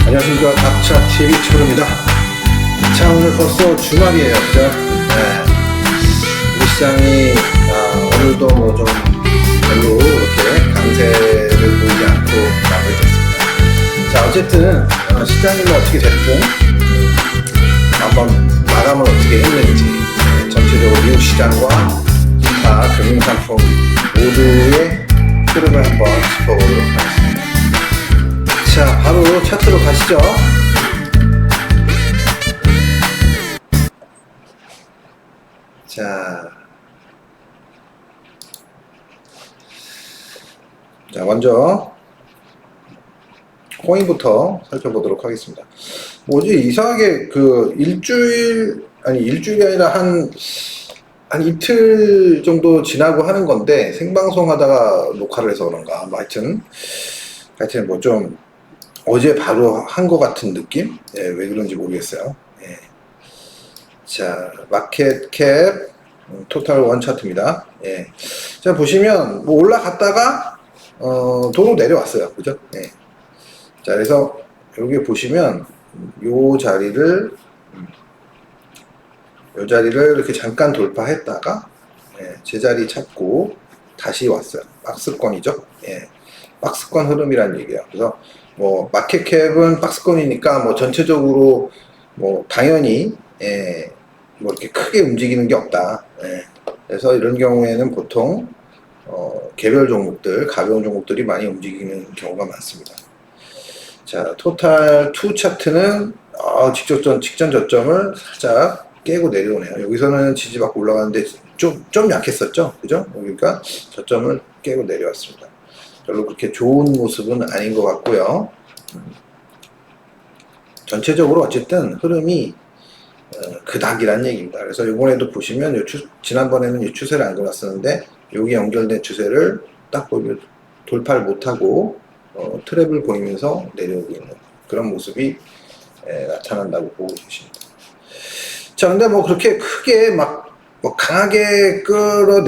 안녕하십니까, 박차TV 초로입니다. 자, 오늘 벌써 주말이에요, 그죠? 네. 우리 시장이 오늘도 뭐 좀 별로 이렇게 강세를 보이지 않고 마무리됐습니다. 자, 어쨌든 시장이 뭐 어떻게 됐든 한번 마감을 어떻게 했는지, 전체적으로 미국 시장과 기타 금융상품 모두의 흐름을 한번 짚어보도록 하겠습니다. 자, 바로 차트로 가시죠. 자, 먼저 코인부터 살펴보도록 하겠습니다. 뭐지, 이상하게 일주일이 아니라 한 이틀 정도 지나고 하는 건데, 생방송 하다가 녹화를 해서 그런가, 뭐 하여튼 뭐 좀 어제 바로 한 것 같은 느낌? 예, 왜 그런지 모르겠어요. 예. 자, 마켓캡 토탈 원 차트입니다. 예. 자, 보시면 뭐 올라갔다가 도로 내려왔어요. 그죠? 예. 자, 그래서 여기 보시면 요 자리를 이렇게 잠깐 돌파했다가 제자리 찾고 다시 왔어요. 박스권이죠. 예. 박스권 흐름이란 얘기예요. 그래서 뭐 마켓캡은 박스권이니까 뭐 전체적으로 뭐 당연히 뭐 이렇게 크게 움직이는 게 없다. 그래서 이런 경우에는 보통 개별 종목들, 가벼운 종목들이 많이 움직이는 경우가 많습니다. 자, 토탈 2 차트는 직전 저점을 살짝 깨고 내려오네요. 여기서는 지지받고 올라가는데 좀 약했었죠, 그죠? 그러니까 저점을 깨고 내려왔습니다. 별로 그렇게 좋은 모습은 아닌 것 같고요. 전체적으로 어쨌든 흐름이 그닥이란 얘기입니다. 그래서 이번에도 보시면 지난번에는 이 추세를 안 그렸었는데 여기 연결된 추세를 딱 보면 돌파를 못하고 트랩을 보이면서 내려오고 있는 그런 모습이 나타난다고 보고 계십니다. 자, 근데 뭐 그렇게 크게 뭐 강하게 끌고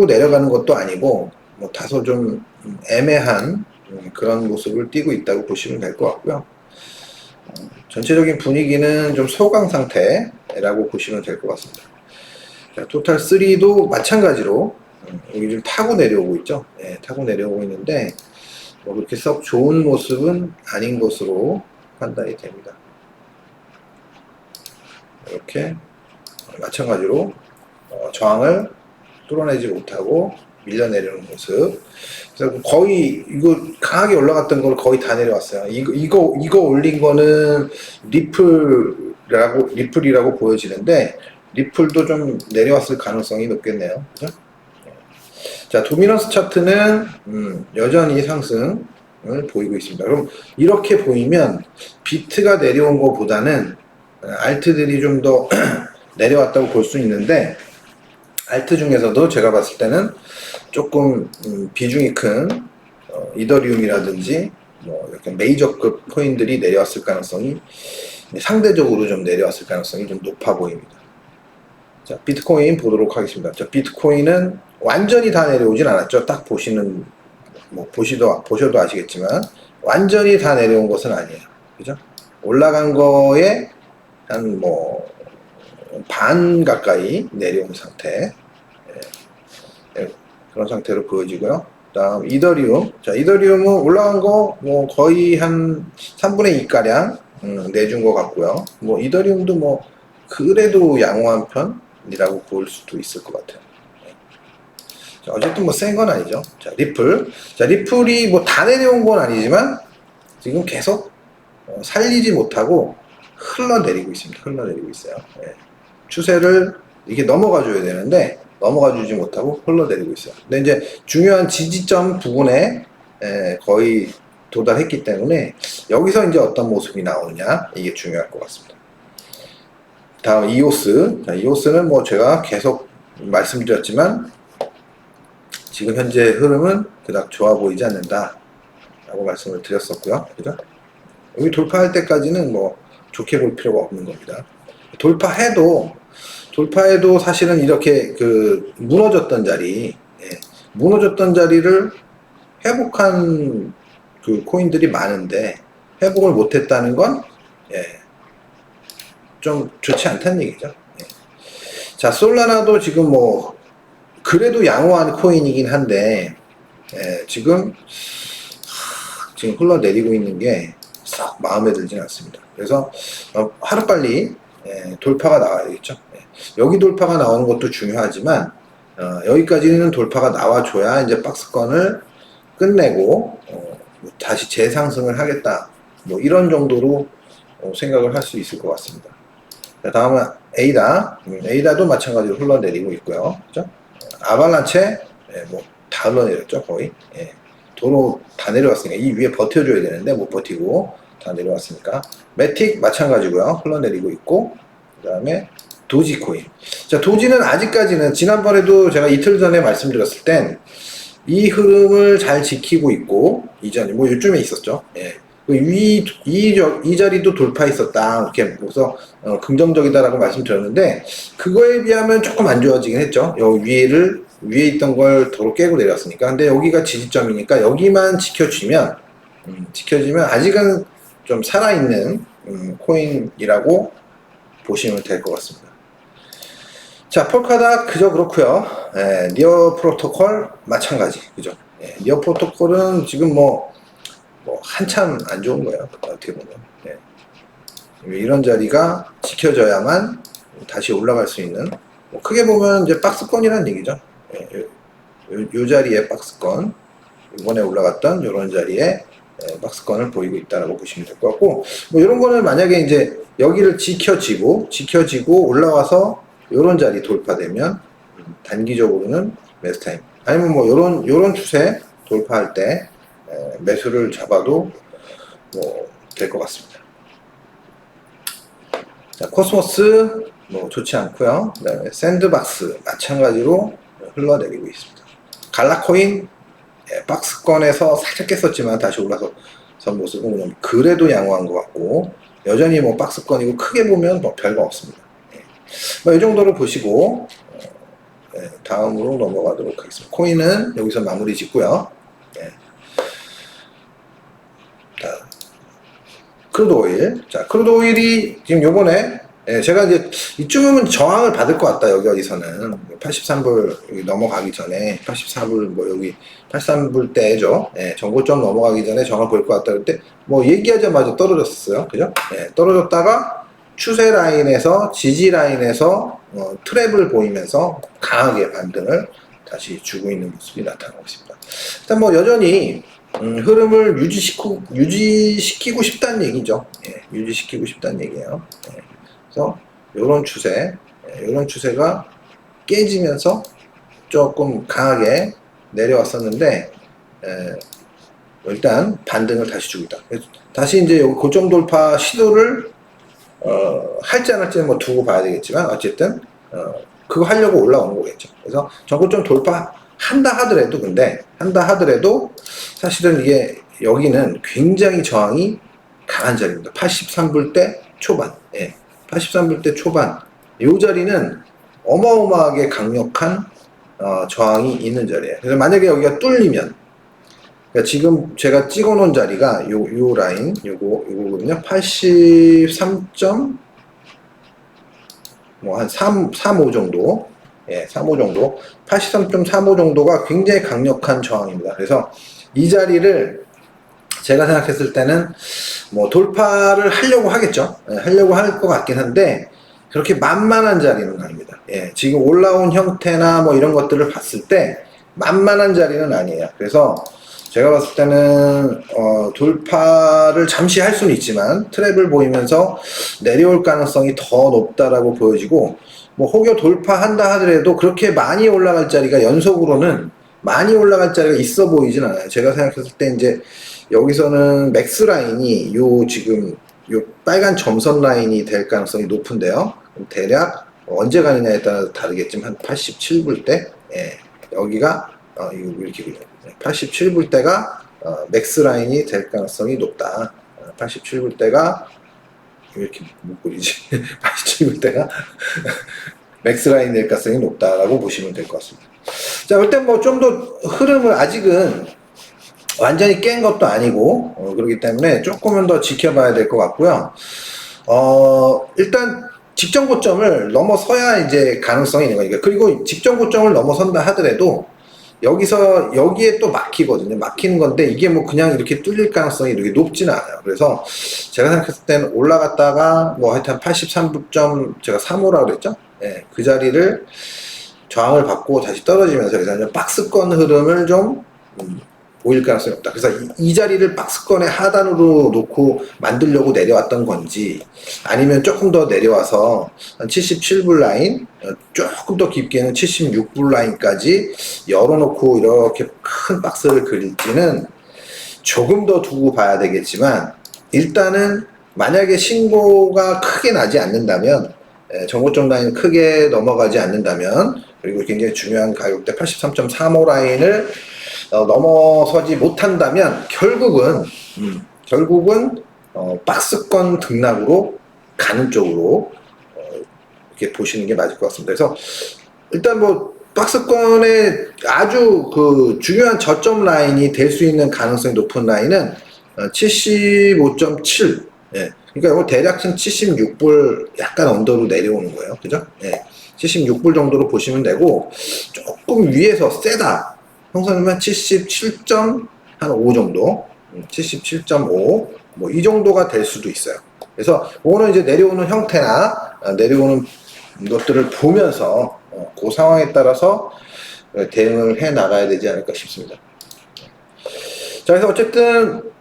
내려가는 것도 아니고 뭐 다소 좀 애매한 그런 모습을 띠고 있다고 보시면 될 것 같고요. 전체적인 분위기는 좀 소강 상태라고 보시면 될 것 같습니다. 자, 토탈 3도 마찬가지로 여기 좀 타고 내려오고 있죠. 타고 내려오고 있는데 뭐 그렇게 썩 좋은 모습은 아닌 것으로 판단이 됩니다. 이렇게 마찬가지로 저항을 뚫어내지 못하고 밀려내려는 모습. 그래서 거의 이거 강하게 올라갔던 걸 거의 다 내려왔어요. 이거 올린 거는 리플이라고 보여지는데 리플도 좀 내려왔을 가능성이 높겠네요. 그죠? 자, 도미넌스 차트는 여전히 상승을 보이고 있습니다. 그럼 이렇게 보이면 비트가 내려온 것보다는 알트들이 좀 더 내려왔다고 볼 수 있는데, 알트 중에서도 제가 봤을 때는 조금 비중이 큰 이더리움이라든지 뭐 이렇게 메이저급 코인들이 내려왔을 가능성이, 상대적으로 좀 내려왔을 가능성이 좀 높아 보입니다. 자, 비트코인 보도록 하겠습니다. 자, 비트코인은 완전히 다 내려오진 않았죠. 딱 보셔도 아시겠지만 완전히 다 내려온 것은 아니에요. 그죠? 올라간 거에 한 반 가까이 내려온 상태, 그런 상태로 보여지고요. 다음 이더리움. 자, 이더리움은 올라간 거 거의 한 3분의 2가량 내준 것 같고요. 이더리움도 그래도 양호한 편이라고 볼 수도 있을 것 같아요. 자, 어쨌든 센 건 아니죠. 자, 리플. 자, 리플이 다 내려온 건 아니지만 지금 계속 살리지 못하고 흘러내리고 있습니다. 흘러내리고 있어요. 추세를 이게 넘어가 줘야 되는데 넘어가 주지 못하고 흘러내리고 있어요. 근데 이제 중요한 지지점 부분에 거의 도달했기 때문에 여기서 이제 어떤 모습이 나오느냐 이게 중요할 것 같습니다. 다음 이오스. 자, 이오스는 뭐 제가 계속 말씀드렸지만 지금 현재 흐름은 그닥 좋아 보이지 않는다 라고 말씀을 드렸었고요. 그죠? 여기 돌파할 때까지는 뭐 좋게 볼 필요가 없는 겁니다. 돌파해도 사실은 이렇게 그 무너졌던 자리, 무너졌던 자리를 회복한 그 코인들이 많은데 회복을 못했다는 건 좀 좋지 않다는 얘기죠. 자, 솔라나도 지금 뭐 그래도 양호한 코인이긴 한데 지금 흘러내리고 있는 게 썩 마음에 들진 않습니다. 그래서 하루빨리 돌파가 나와야겠죠. 여기 돌파가 나오는 것도 중요하지만 여기까지는 돌파가 나와줘야 이제 박스권을 끝내고 다시 재상승을 하겠다, 뭐 이런 정도로 생각을 할 수 있을 것 같습니다. 자, 다음은 에이다. 에이다도 마찬가지로 흘러내리고 있고요. 그죠? 아발란체 뭐 다 흘러내렸죠. 거의 도로 다 내려왔으니까 이 위에 버텨줘야 되는데 못 버티고 다 내려왔으니까. 매틱 마찬가지고요. 흘러내리고 있고, 그 다음에 도지코인. 자, 도지는 아직까지는 지난번에도 제가 이틀 전에 말씀드렸을 땐 이 흐름을 잘 지키고 있고, 이전에 뭐 요즘에 있었죠. 이 자리도 돌파했었다. 이렇게 그래서 긍정적이다라고 말씀드렸는데 그거에 비하면 조금 안 좋아지긴 했죠. 여기 위에 있던 걸 도로 깨고 내렸으니까. 근데 여기가 지지점이니까 여기만 지켜지면 아직은 좀 살아있는 코인이라고 보시면 될 것 같습니다. 자, 폴카다 그저 그렇고요. 니어 프로토콜 마찬가지, 그죠? 니어 프로토콜은 지금 뭐 한참 안 좋은 거예요. 어떻게 보면. 이런 자리가 지켜져야만 다시 올라갈 수 있는, 뭐 크게 보면 이제 박스권이라는 얘기죠. 요 자리에 박스권, 이번에 올라갔던 이런 자리에 박스권을 보이고 있다라고 보시면 될 것 같고, 뭐 이런 거는 만약에 이제 여기를 지켜지고 올라와서 이런 자리 돌파되면 단기적으로는 매수 타임, 아니면 뭐 요런 추세 돌파할 때 매수를 잡아도 뭐 될 것 같습니다. 자, 코스모스 뭐 좋지 않고요. 그다음에 샌드박스 마찬가지로 흘러내리고 있습니다. 갈라코인 박스권에서 살짝 깼었지만 다시 올라서 모습은 그래도 양호한 것 같고, 여전히 뭐 박스권이고 크게 보면 뭐 별거 없습니다. 뭐 이 정도로 보시고 다음으로 넘어가도록 하겠습니다. 코인은 여기서 마무리 짓고요. 자, 크루드 오일. 자, 크루드 오일이 지금 요번에 제가 이제 이쯤이면 저항을 받을 것 같다. 여기 어디서는 83불 넘어가기 전에 84불 뭐 여기 83불 때죠. 전고점 넘어가기 전에 저항을 볼 것 같다. 그때 뭐 얘기하자마자 떨어졌어요. 그죠? 떨어졌다가 추세 라인에서 지지 라인에서 트랩을 보이면서 강하게 반등을 다시 주고 있는 모습이 나타나고 있습니다. 일단 뭐 여전히 흐름을 유지시키고 싶다는 얘기죠. 유지시키고 싶다는 얘기예요. 그래서 이런 추세가 깨지면서 조금 강하게 내려왔었는데 일단 반등을 다시 주고 있다. 다시 이제 여기 고점 돌파 시도를 할지 안 할지는 뭐 두고 봐야 되겠지만 어쨌든 그거 하려고 올라오는 거겠죠. 그래서 전고점 돌파한다 하더라도 사실은 이게 여기는 굉장히 저항이 강한 자리입니다. 83불대 초반. 83불대 초반. 이 자리는 어마어마하게 강력한 저항이 있는 자리예요. 그래서 만약에 여기가 뚫리면, 그러니까 지금 제가 찍어 놓은 자리가 요 라인, 요거거든요. 83. 뭐 한 35 정도. 35 정도. 83.35 정도가 굉장히 강력한 저항입니다. 그래서 이 자리를 제가 생각했을 때는 뭐 돌파를 하려고 하겠죠. 하려고 할 것 같긴 한데 그렇게 만만한 자리는 아닙니다. 지금 올라온 형태나 뭐 이런 것들을 봤을 때 만만한 자리는 아니에요. 그래서 제가 봤을 때는 돌파를 잠시 할 수는 있지만 트랩을 보이면서 내려올 가능성이 더 높다라고 보여지고, 뭐 혹여 돌파한다 하더라도 그렇게 많이 올라갈 자리가 연속으로는 많이 올라갈 자리가 있어 보이진 않아요. 제가 생각했을 때 이제 여기서는 맥스 라인이 요 지금 요 빨간 점선 라인이 될 가능성이 높은데요. 대략 언제 가느냐에 따라 다르겠지만 한 87불 때, 예, 여기가 이거 이렇게 87불 때가 맥스 라인이 될 가능성이 높다. 87불 때가 이렇게 못 그리지. 87불 때가 맥스 라인 될 가능성이 높다라고 보시면 될 것 같습니다. 자, 일단 뭐 좀 더 흐름을 아직은 완전히 깬 것도 아니고 그렇기 때문에 조금은 더 지켜봐야 될 것 같고요. 일단 직전 고점을 넘어서야 이제 가능성이 있는 거니까. 그리고 직전 고점을 넘어선다 하더라도 여기에 또 막히거든요. 막히는 건데 이게 뭐 그냥 이렇게 뚫릴 가능성이 이렇게 높지는 않아요. 그래서 제가 생각했을 때는 올라갔다가 뭐 하여튼 83점 제가 3호라고 그랬죠. 예, 그 자리를 저항을 받고 다시 떨어지면서 그래서 박스권 흐름을 좀 보일 가능성이 없다. 그래서 이 자리를 박스권의 하단으로 놓고 만들려고 내려왔던 건지, 아니면 조금 더 내려와서 한 77불 라인, 조금 더 깊게는 76불 라인까지 열어놓고 이렇게 큰 박스를 그릴지는 조금 더 두고 봐야 되겠지만, 일단은 만약에 신고가 크게 나지 않는다면, 정고점 라인 크게 넘어가지 않는다면, 그리고 굉장히 중요한 가격대 83.35 라인을 넘어서지 못한다면 결국은 박스권 등락으로 가는 쪽으로 이렇게 보시는 게 맞을 것 같습니다. 그래서 일단 뭐 박스권의 아주 그 중요한 저점 라인이 될 수 있는 가능성이 높은 라인은 75.7. 예. 그러니까 이거 대략 76불 약간 언더로 내려오는 거예요. 그죠? 예. 76불 정도로 보시면 되고, 조금 위에서 세다. 형성이면 77.5 정도, 77.5, 뭐 이 정도가 될 수도 있어요. 그래서 오늘 이제 내려오는 형태나 내려오는 것들을 보면서 그 상황에 따라서 대응을 해 나가야 되지 않을까 싶습니다. 자, 그래서 어쨌든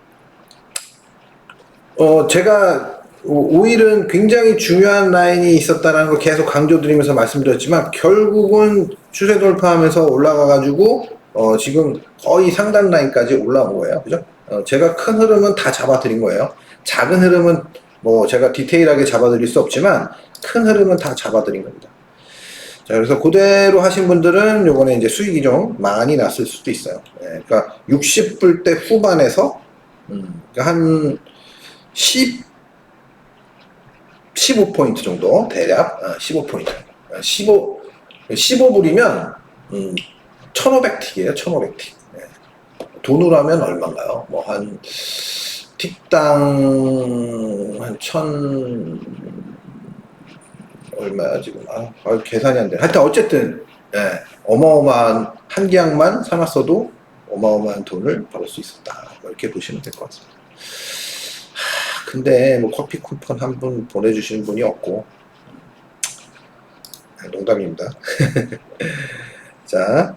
제가 5일은 굉장히 중요한 라인이 있었다는 걸 계속 강조드리면서 말씀드렸지만, 결국은 추세 돌파하면서 올라가가지고 지금 거의 상단 라인까지 올라온 거예요. 그죠? 제가 큰 흐름은 다 잡아드린 거예요. 작은 흐름은 뭐 제가 디테일하게 잡아드릴 수 없지만 큰 흐름은 다 잡아드린 겁니다. 자, 그래서 그대로 하신 분들은 요번에 이제 수익이 좀 많이 났을 수도 있어요. 예, 그러니까 60불대 후반에서 그러니까 한 15포인트 정도, 대략 15포인트, 15불이면 1500틱이에요. 1500틱. 네. 돈으로 하면 얼마인가요? 뭐 한 틱당 한 1000 얼마야 지금? 계산이 안 돼. 하여튼 어쨌든 어마어마한 한 계약만 사놨어도 어마어마한 돈을 벌을 수 있었다. 이렇게 보시면 될 것 같습니다. 근데 뭐 커피 쿠폰 한 분 보내주시는 분이 없고, 농담입니다. 자,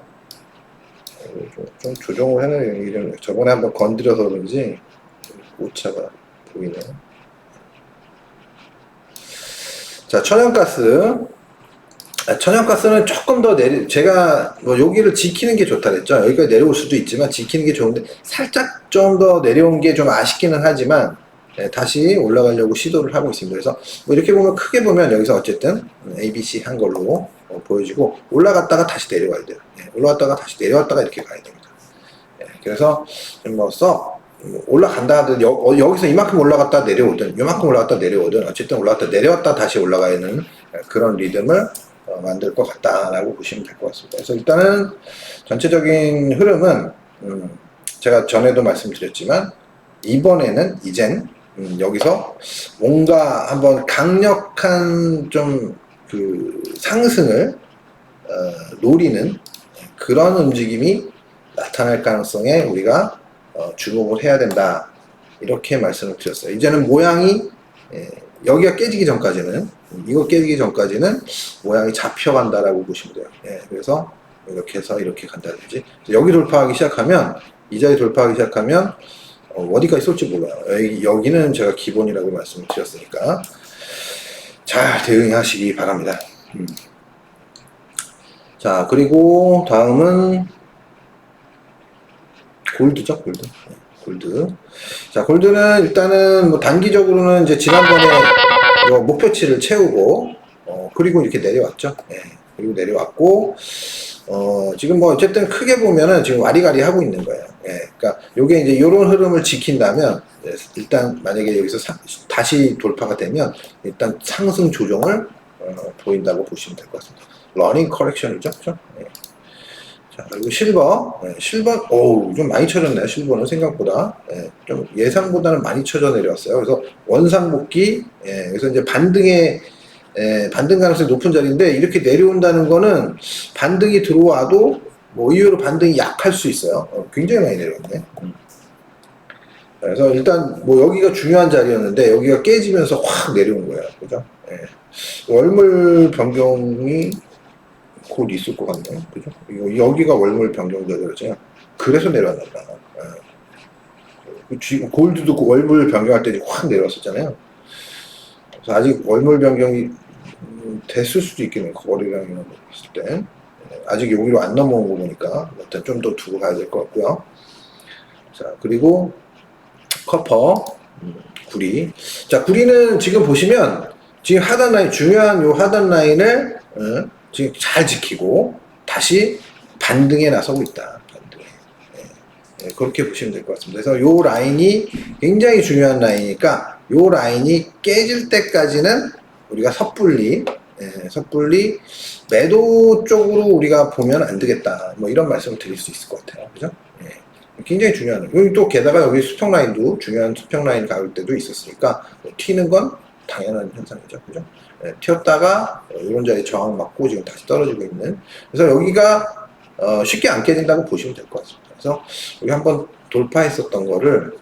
좀 조정을 해놔요. 저번에 한번 건드려서 그런지 오차가 보이네요. 자, 천연가스는 조금 더 제가 뭐 여기를 지키는 게 좋다 그랬죠. 여기까지 내려올 수도 있지만 지키는 게 좋은데, 살짝 좀 더 내려온 게 좀 아쉽기는 하지만 다시 올라가려고 시도를 하고 있습니다. 그래서 뭐 이렇게 보면, 크게 보면 여기서 어쨌든 ABC 한 걸로 보여지고, 올라갔다가 다시 내려와야 돼요. 올라갔다가 다시 내려왔다가 이렇게 가야 됩니다. 그래서 뭐써 올라간다 하더라도 여기서 이만큼 올라갔다 내려오든 이만큼 올라갔다 내려오든 어쨌든 올라갔다 내려왔다 다시 올라가는 그런 리듬을 만들 것 같다라고 보시면 될 것 같습니다. 그래서 일단은 전체적인 흐름은 제가 전에도 말씀드렸지만, 이번에는 이젠 여기서 뭔가 한번 강력한 좀 그 상승을 노리는 그런 움직임이 나타날 가능성에 우리가 주목을 해야 된다, 이렇게 말씀을 드렸어요. 이제는 모양이 여기가 깨지기 전까지는, 이거 깨지기 전까지는 모양이 잡혀간다라고 보시면 돼요. 그래서 이렇게 해서 이렇게 간다든지, 여기 돌파하기 시작하면 이 자리 돌파하기 시작하면 어디까지 쏠지 몰라요. 여기는 제가 기본이라고 말씀을 드렸으니까 잘 대응하시기 바랍니다. 자, 그리고 다음은 골드죠, 골드. 골드. 자, 골드는 일단은 뭐 단기적으로는 이제 지난번에 목표치를 채우고, 그리고 이렇게 내려왔죠. 예, 그리고 내려왔고, 지금 뭐 어쨌든 크게 보면은 지금 와리가리 하고 있는 거예요. 예, 그러니까 요게 이제 요런 흐름을 지킨다면, 일단 만약에 여기서 다시 돌파가 되면 일단 상승 조정을 보인다고 보시면 될 것 같습니다. 러닝 커렉션이죠, 그죠? 예. 자, 그리고 실버. 예, 실버, 좀 많이 쳐졌네요. 실버는 생각보다. 예, 좀 예상보다는 많이 쳐져 내려왔어요. 그래서 원상복귀, 그래서 이제 반등 가능성이 높은 자리인데, 이렇게 내려온다는 거는 반등이 들어와도, 뭐, 의외로 반등이 약할 수 있어요. 굉장히 많이 내려왔네. 그래서 일단, 뭐, 여기가 중요한 자리였는데, 여기가 깨지면서 확 내려온 거예요. 그죠? 예. 월물 변경이 곧 있을 것 같네요. 그죠? 여기가 월물 변경되죠. 그래서 내려왔나 보다. 골드도 월물 변경할 때 확 내려왔었잖아요. 그래서 아직 월물 변경이 됐을 수도 있겠네요. 거래량이나 봤을 때. 아직 여기로 안 넘어온 거 보니까 일단 좀 더 두고 가야 될 것 같고요. 자, 그리고 커퍼, 구리. 자, 구리는 지금 보시면 지금 하단 라인, 중요한 요 하단 라인을 지금 잘 지키고 다시 반등에 나서고 있다. 반등에. 그렇게 보시면 될 것 같습니다. 그래서 요 라인이 굉장히 중요한 라인이니까 요 라인이 깨질 때까지는 우리가 섣불리 매도 쪽으로 우리가 보면 안 되겠다. 뭐 이런 말씀을 드릴 수 있을 것 같아요. 그죠? 굉장히 중요한. 여기 또 게다가 여기 수평 라인도 중요한 수평 라인 가을 때도 있었으니까 튀는 건 당연한 현상이죠. 그죠? 튀었다가 이런 자리 저항 맞고 지금 다시 떨어지고 있는. 그래서 여기가 쉽게 안 깨진다고 보시면 될 것 같습니다. 그래서 여기 한번 돌파했었던 거를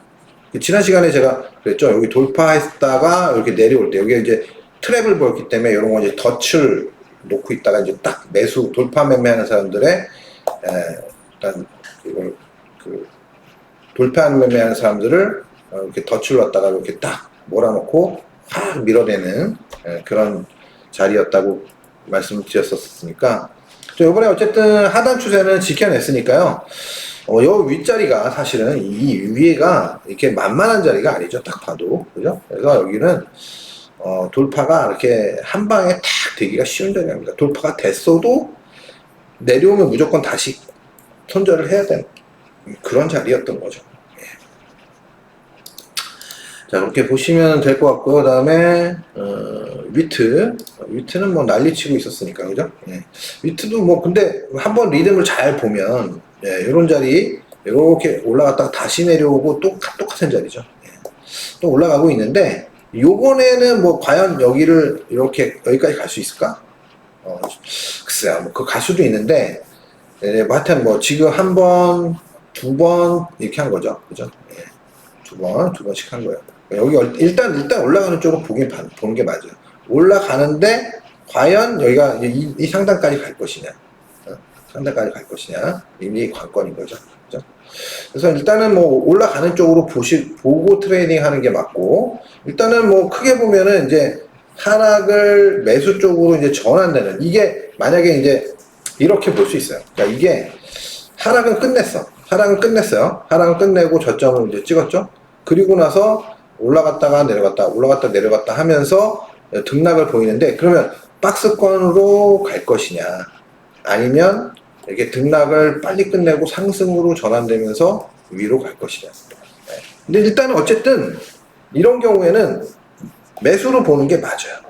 지난 시간에 제가 그랬죠. 여기 돌파했다가 이렇게 내려올 때 여기 이제 트랩을 보였기 때문에 이런 거 이제 덫을 놓고 있다가 이제 딱 매수 돌파 매매하는 사람들의 일단 이걸 돌파하는 매매하는 사람들을 이렇게 덫을 놨다가 이렇게 딱 몰아놓고 확 밀어내는 그런 자리였다고 말씀을 드렸었으니까 이번에 어쨌든 하단 추세는 지켜냈으니까요. 요 윗자리가 사실은 이 위에가 이렇게 만만한 자리가 아니죠. 딱 봐도. 그죠? 그래서 여기는 돌파가 이렇게 한 방에 탁 되기가 쉬운 자리입니다. 돌파가 됐어도 내려오면 무조건 다시 손절을 해야 되는 그런 자리였던 거죠. 자, 그렇게 보시면 될 것 같고요. 그 다음에 위트는 뭐 난리치고 있었으니까, 그죠? 위트도 뭐 근데 한번 리듬을 잘 보면 이런 자리 이렇게 올라갔다가 다시 내려오고 똑같은 자리죠. 또 올라가고 있는데 요번에는 뭐 과연 여기를 이렇게 여기까지 갈 수 있을까? 글쎄요, 뭐 그 갈 수도 있는데 뭐 하여튼 뭐 지금 한 번, 두 번 이렇게 한 거죠, 그죠? 두 번씩 한 거예요. 여기 일단 올라가는 쪽으로 보는 게 맞아요. 올라가는데 과연 여기가 이 상단까지 갈 것이냐, 상단까지 갈 것이냐, 이게 관건인 거죠. 그죠? 그래서 일단은 뭐 올라가는 쪽으로 보고 트레이딩 하는 게 맞고, 일단은 뭐 크게 보면은 이제 하락을 매수 쪽으로 이제 전환되는, 이게 만약에 이제 이렇게 볼 수 있어요. 그러니까 이게 하락은 끝냈어요. 하락은 끝내고 저점을 이제 찍었죠. 그리고 나서 올라갔다가 내려갔다 하면서 등락을 보이는데, 그러면 박스권으로 갈 것이냐, 아니면 이렇게 등락을 빨리 끝내고 상승으로 전환되면서 위로 갈 것이냐. 근데 일단은 어쨌든 이런 경우에는 매수로 보는 게 맞아요.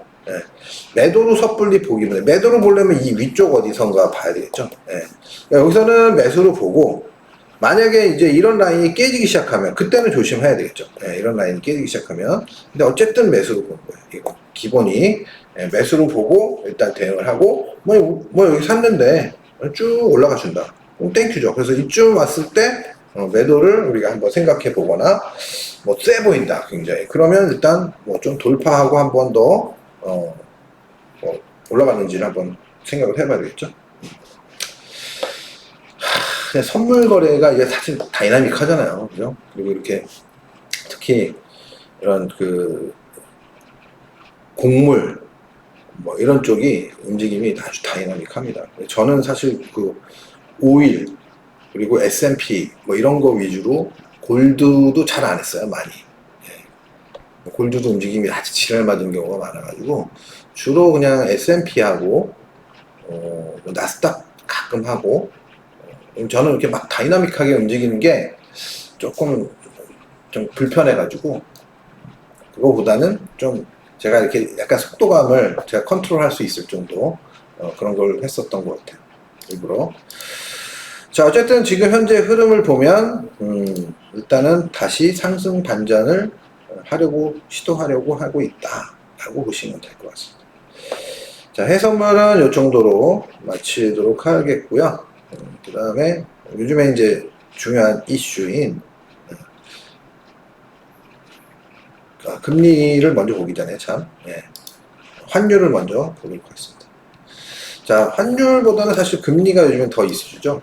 매도로 섣불리 보기는, 매도로 보려면 이 위쪽 어디선가 봐야 되겠죠. 그러니까 여기서는 매수로 보고, 만약에 이제 이런 라인이 깨지기 시작하면 그때는 조심해야 되겠죠. 이런 라인이 깨지기 시작하면. 근데 어쨌든 매수로 보는 거예요. 이거 기본이 매수로 보고 일단 대응을 하고, 뭐 여기 샀는데 쭉 올라가 준다. 그럼 땡큐죠. 그래서 이쯤 왔을 때 매도를 우리가 한번 생각해 보거나, 뭐 세 보인다 굉장히, 그러면 일단 뭐 좀 돌파하고 한 번 더 뭐 올라가는지를 한번 생각을 해봐야 되겠죠. 그냥 선물 거래가 이게 사실 다이나믹하잖아요. 그죠? 그리고 이렇게 특히 이런 그 곡물 뭐 이런 쪽이 움직임이 아주 다이나믹합니다. 저는 사실 그 오일 그리고 S&P 뭐 이런 거 위주로 골드도 잘 안 했어요, 많이. 예. 골드도 움직임이 아주 지랄맞은 경우가 많아가지고 주로 그냥 S&P하고 뭐 나스닥 가끔 하고 저는 이렇게 막 다이나믹하게 움직이는 게 조금 좀 불편해가지고 그거보다는 좀 제가 이렇게 약간 속도감을 제가 컨트롤할 수 있을 정도 그런 걸 했었던 것 같아요. 일부러. 자, 어쨌든 지금 현재 흐름을 보면 일단은 다시 상승 반전을 시도하려고 하고 있다라고 보시면 될 것 같습니다. 자, 해선물은 이 정도로 마치도록 하겠고요. 그 다음에 요즘에 이제 중요한 이슈인 금리를 먼저 보기 전에 환율을 먼저 보도록 하겠습니다. 자, 환율보다는 사실 금리가 요즘엔 더 이슈죠.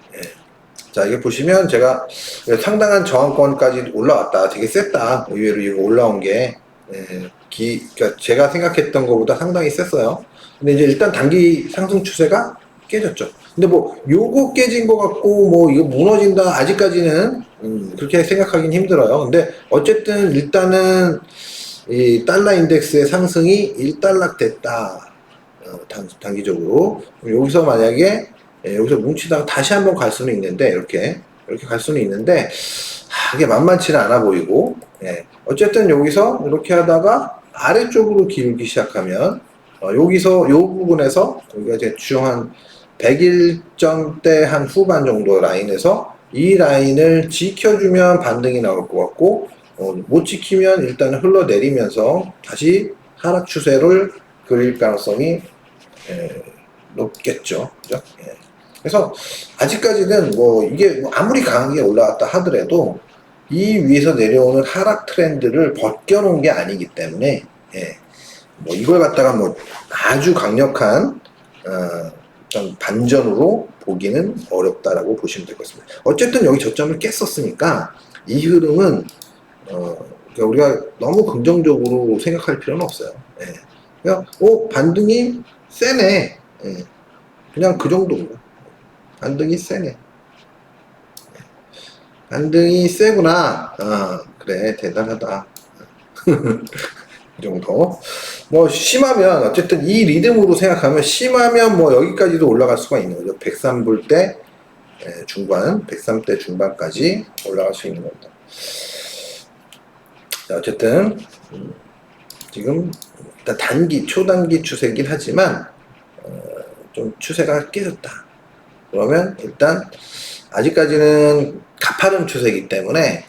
자, 이게 보시면 제가 상당한 저항권까지 올라왔다. 되게 셌다. 의외로 이거 올라온 게 그러니까 제가 생각했던 것보다 상당히 셌어요. 근데 이제 일단 단기 상승 추세가 깨졌죠. 근데 뭐 요거 깨진 것 같고 뭐 이거 무너진다 아직까지는 그렇게 생각하기는 힘들어요. 근데 어쨌든 일단은 이 달러 인덱스의 상승이 1달러 됐다. 단기적으로 여기서 만약에 여기서 뭉치다가 다시 한번 갈 수는 있는데 이렇게 갈 수는 있는데 이게 만만치는 않아 보이고 어쨌든 여기서 이렇게 하다가 아래쪽으로 기울기 시작하면 여기서 요 부분에서 우리가 대충 한 101점대 한 후반 정도 라인에서 이 라인을 지켜주면 반등이 나올 것 같고 못 지키면 일단 흘러내리면서 다시 하락 추세를 그릴 가능성이 높겠죠. 그죠? 그래서 아직까지는 뭐 이게 뭐 아무리 강하게 올라왔다 하더라도 이 위에서 내려오는 하락 트렌드를 벗겨놓은 게 아니기 때문에 뭐 이걸 갖다가 뭐 아주 강력한 어떤 반전으로 보기는 어렵다라고 보시면 될 것 같습니다. 어쨌든 여기 저점을 깼었으니까 이 흐름은 그러니까 우리가 너무 긍정적으로 생각할 필요는 없어요. 그냥 반등이 세네. 그냥 그 정도입니다. 반등이 세네. 반등이 세구나. 그래 대단하다. 이 정도. 뭐 심하면 어쨌든 이 리듬으로 생각하면 심하면 뭐 여기까지도 올라갈 수가 있는 거죠. 103불 대 중반, 103대 중반까지 올라갈 수 있는 겁니다. 자, 어쨌든 지금 일단 초단기 추세긴 하지만 좀 추세가 깨졌다. 그러면 일단 아직까지는 가파른 추세이기 때문에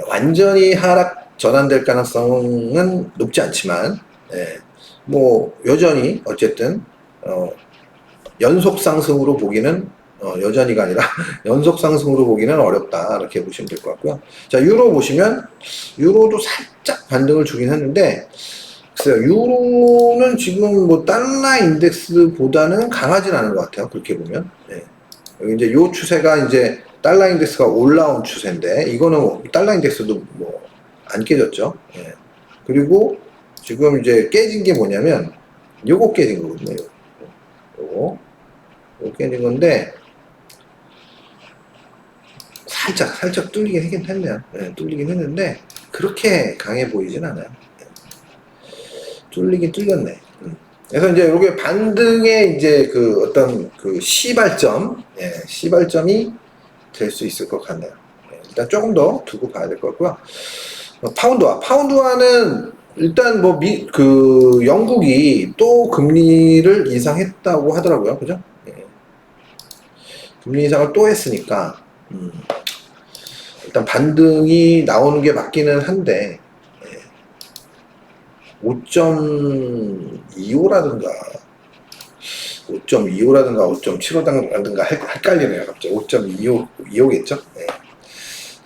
완전히 하락 전환될 가능성은 높지 않지만 뭐 여전히 어쨌든 연속 상승으로 보기는 여전히가 아니라 연속 상승으로 보기는 어렵다 이렇게 보시면 될 것 같고요. 자, 유로 보시면 유로도 살짝 반등을 주긴 했는데 글쎄요, 유로는 지금 뭐 달러 인덱스보다는 강하진 않은 것 같아요. 그렇게 보면 여기 이제 요 추세가 이제 달러 인덱스가 올라온 추세인데 이거는 달러 인덱스도 뭐 안 깨졌죠. 그리고 지금 이제 깨진 게 뭐냐면 요거 깨진 거거든요. 요거 깨진 건데 살짝 뚫리긴 했네요. 뚫리긴 했는데 그렇게 강해 보이진 않아요. 뚫리긴 뚫렸네. 그래서 이제 요게 반등의 이제 그 어떤 그 시발점이 될 수 있을 것 같네요. 일단 조금 더 두고 봐야 될 것 같고요. 파운드화는 일단 뭐 그 영국이 또 금리를 인상했다고 하더라고요. 그죠? 금리 인상을 또 했으니까 일단 반등이 나오는 게 맞기는 한데 5.25라든가 5.75라든가 헷갈리네요. 갑자기 5.25겠죠?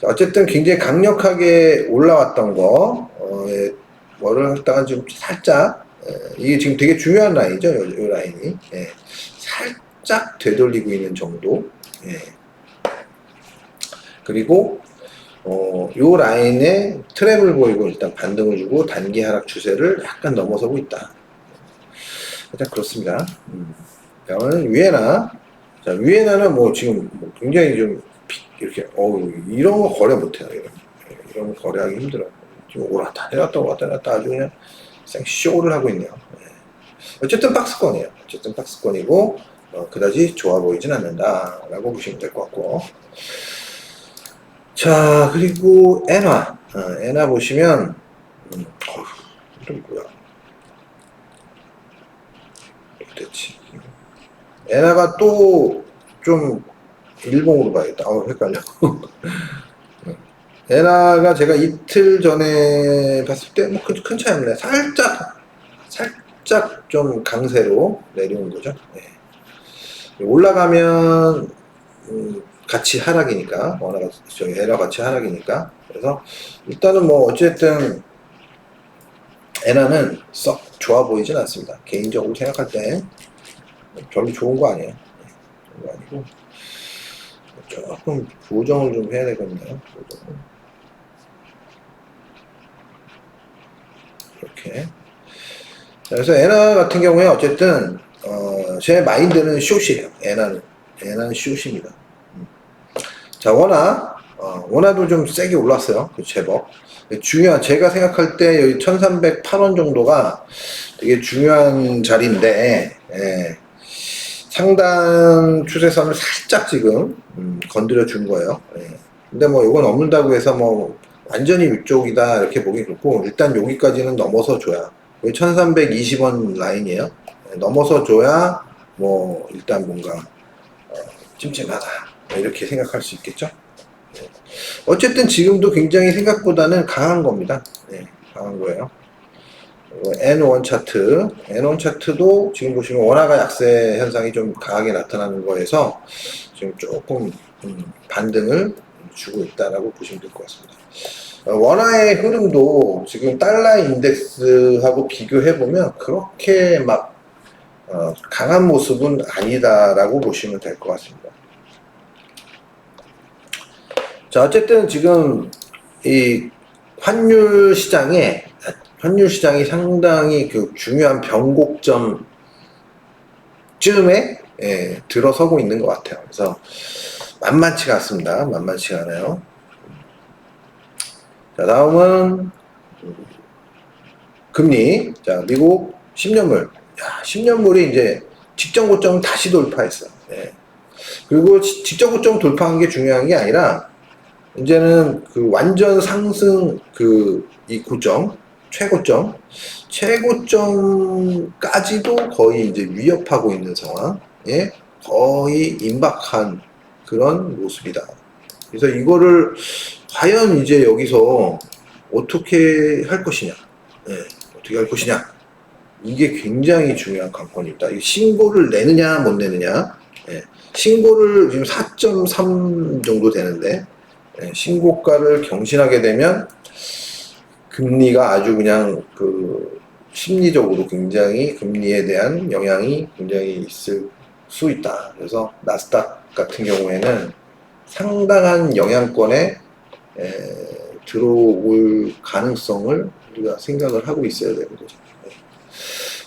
어쨌든 굉장히 강력하게 올라왔던 뭐를 갖다가 좀 살짝 이게 지금 되게 중요한 라인이죠. 이 라인이 살짝 되돌리고 있는 정도. 그리고 요 라인에 트랩을 보이고 일단 반등을 주고 단기 하락 추세를 약간 넘어서고 있다. 일단 그렇습니다. 다음은 위에나. 자, 위에나는 뭐 지금 뭐 굉장히 좀 이렇게 이런 거 거래 못해요. 이런 거 거래하기 힘들어. 지금 올랐다 내렸다 올랐다 내렸다 아주 그냥 쇼를 하고 있네요. 어쨌든 박스권이에요. 어쨌든 박스권이고 그다지 좋아 보이진 않는다라고 보시면 될 것 같고. 자, 그리고 엔화. 엔화 보시면 좀 뭐야? 됐지. 엔화가 또 좀 일봉으로 봐야겠다. 헷갈려. 엔화가 제가 이틀 전에 봤을 때 뭐 큰 차이 없네. 살짝 좀 강세로 내려온 거죠. 네. 올라가면 같이 하락이니까, 워낙 저기 엔화 같이 하락이니까. 그래서 일단은 뭐 어쨌든 엔화는 썩 좋아 보이진 않습니다. 개인적으로 생각할 때 별로 좋은 거 아니에요. 좋은 거 아니고 조금 조정을 좀 해야 되겠네요. 이렇게. 그래서 엔화 같은 경우에 어쨌든 제 마인드는 숏이에요. 엔화는 숏입니다. 자, 원화도 좀 세게 올랐어요. 제법. 제가 생각할 때 여기 1308원 정도가 되게 중요한 자리인데, 상단 추세선을 살짝 지금, 건드려 준 거예요. 근데 뭐 이건 없는다고 해서 뭐 완전히 위쪽이다 이렇게 보기 그렇고, 일단 여기까지는 넘어서 줘야, 여기 1320원 라인이에요. 넘어서 줘야 뭐 일단 뭔가 찜찜하다 이렇게 생각할 수 있겠죠. 어쨌든 지금도 굉장히 생각보다는 강한 겁니다. 강한 거예요. N1 차트, N1 차트도 지금 보시면 원화가 약세 현상이 좀 강하게 나타나는 거에서 지금 조금 반등을 주고 있다라고 보시면 될 것 같습니다. 원화의 흐름도 지금 달러 인덱스하고 비교해 보면 그렇게 막 강한 모습은 아니다라고 보시면 될 것 같습니다. 자, 어쨌든 지금 이 환율 시장이 상당히 그 중요한 변곡점쯤에 들어서고 있는 것 같아요. 그래서 만만치가 않습니다. 만만치가 않아요. 자, 다음은 금리. 자, 미국 10년물. 10년물이 이제 직전 고점 다시 돌파했어요. 그리고 직전 고점 돌파한 게 중요한 게 아니라 이제는 그 완전 상승 이 고점, 최고점까지도 거의 이제 위협하고 있는 상황에 거의 임박한 그런 모습이다. 그래서 이거를 과연 이제 여기서 어떻게 할 것이냐, 어떻게 할 것이냐, 이게 굉장히 중요한 관건입니다. 신고를 내느냐 못 내느냐, 신고를 지금 4.3 정도 되는데 신고가를 경신하게 되면 금리가 아주 그냥 심리적으로 굉장히 금리에 대한 영향이 굉장히 있을 수 있다. 그래서 나스닥 같은 경우에는 상당한 영향권에 들어올 가능성을 우리가 생각을 하고 있어야 되는 거죠.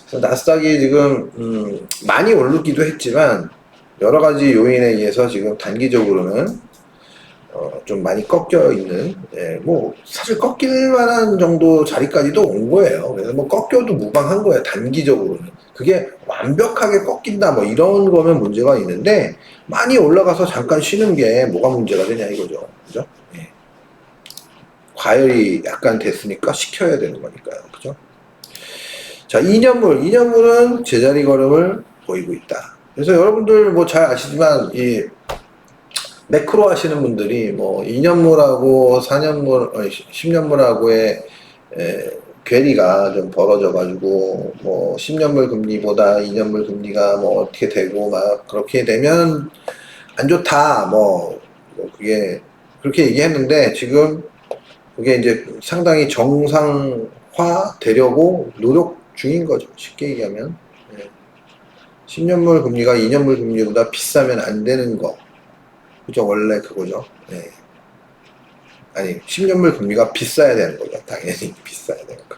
그래서 나스닥이 지금 많이 오르기도 했지만 여러 가지 요인에 의해서 지금 단기적으로는 좀 많이 꺾여 있는, 뭐 사실 꺾일 만한 정도 자리까지도 온 거예요. 그래서 뭐 꺾여도 무방한 거예요. 단기적으로는. 그게 완벽하게 꺾인다 뭐 이런 거면 문제가 있는데 많이 올라가서 잠깐 쉬는 게 뭐가 문제가 되냐 이거죠. 그죠? 과열이 약간 됐으니까 식혀야 되는 거니까요. 그죠? 자, 2년물은 제자리 걸음을 보이고 있다. 그래서 여러분들 뭐 잘 아시지만 이 매크로 하시는 분들이 뭐 2년물하고 4년물, 10년물하고의 괴리가 좀 벌어져 가지고 뭐 10년물 금리보다 2년물 금리가 뭐 어떻게 되고 막 그렇게 되면 안 좋다 뭐 그게 그렇게 얘기했는데 지금 그게 이제 상당히 정상화 되려고 노력 중인 거죠. 쉽게 얘기하면 10년물 금리가 2년물 금리보다 비싸면 안 되는 거. 그죠? 원래 그거죠. 아니 10년물 금리가 비싸야 되는 거죠. 당연히 비싸야 되는 거.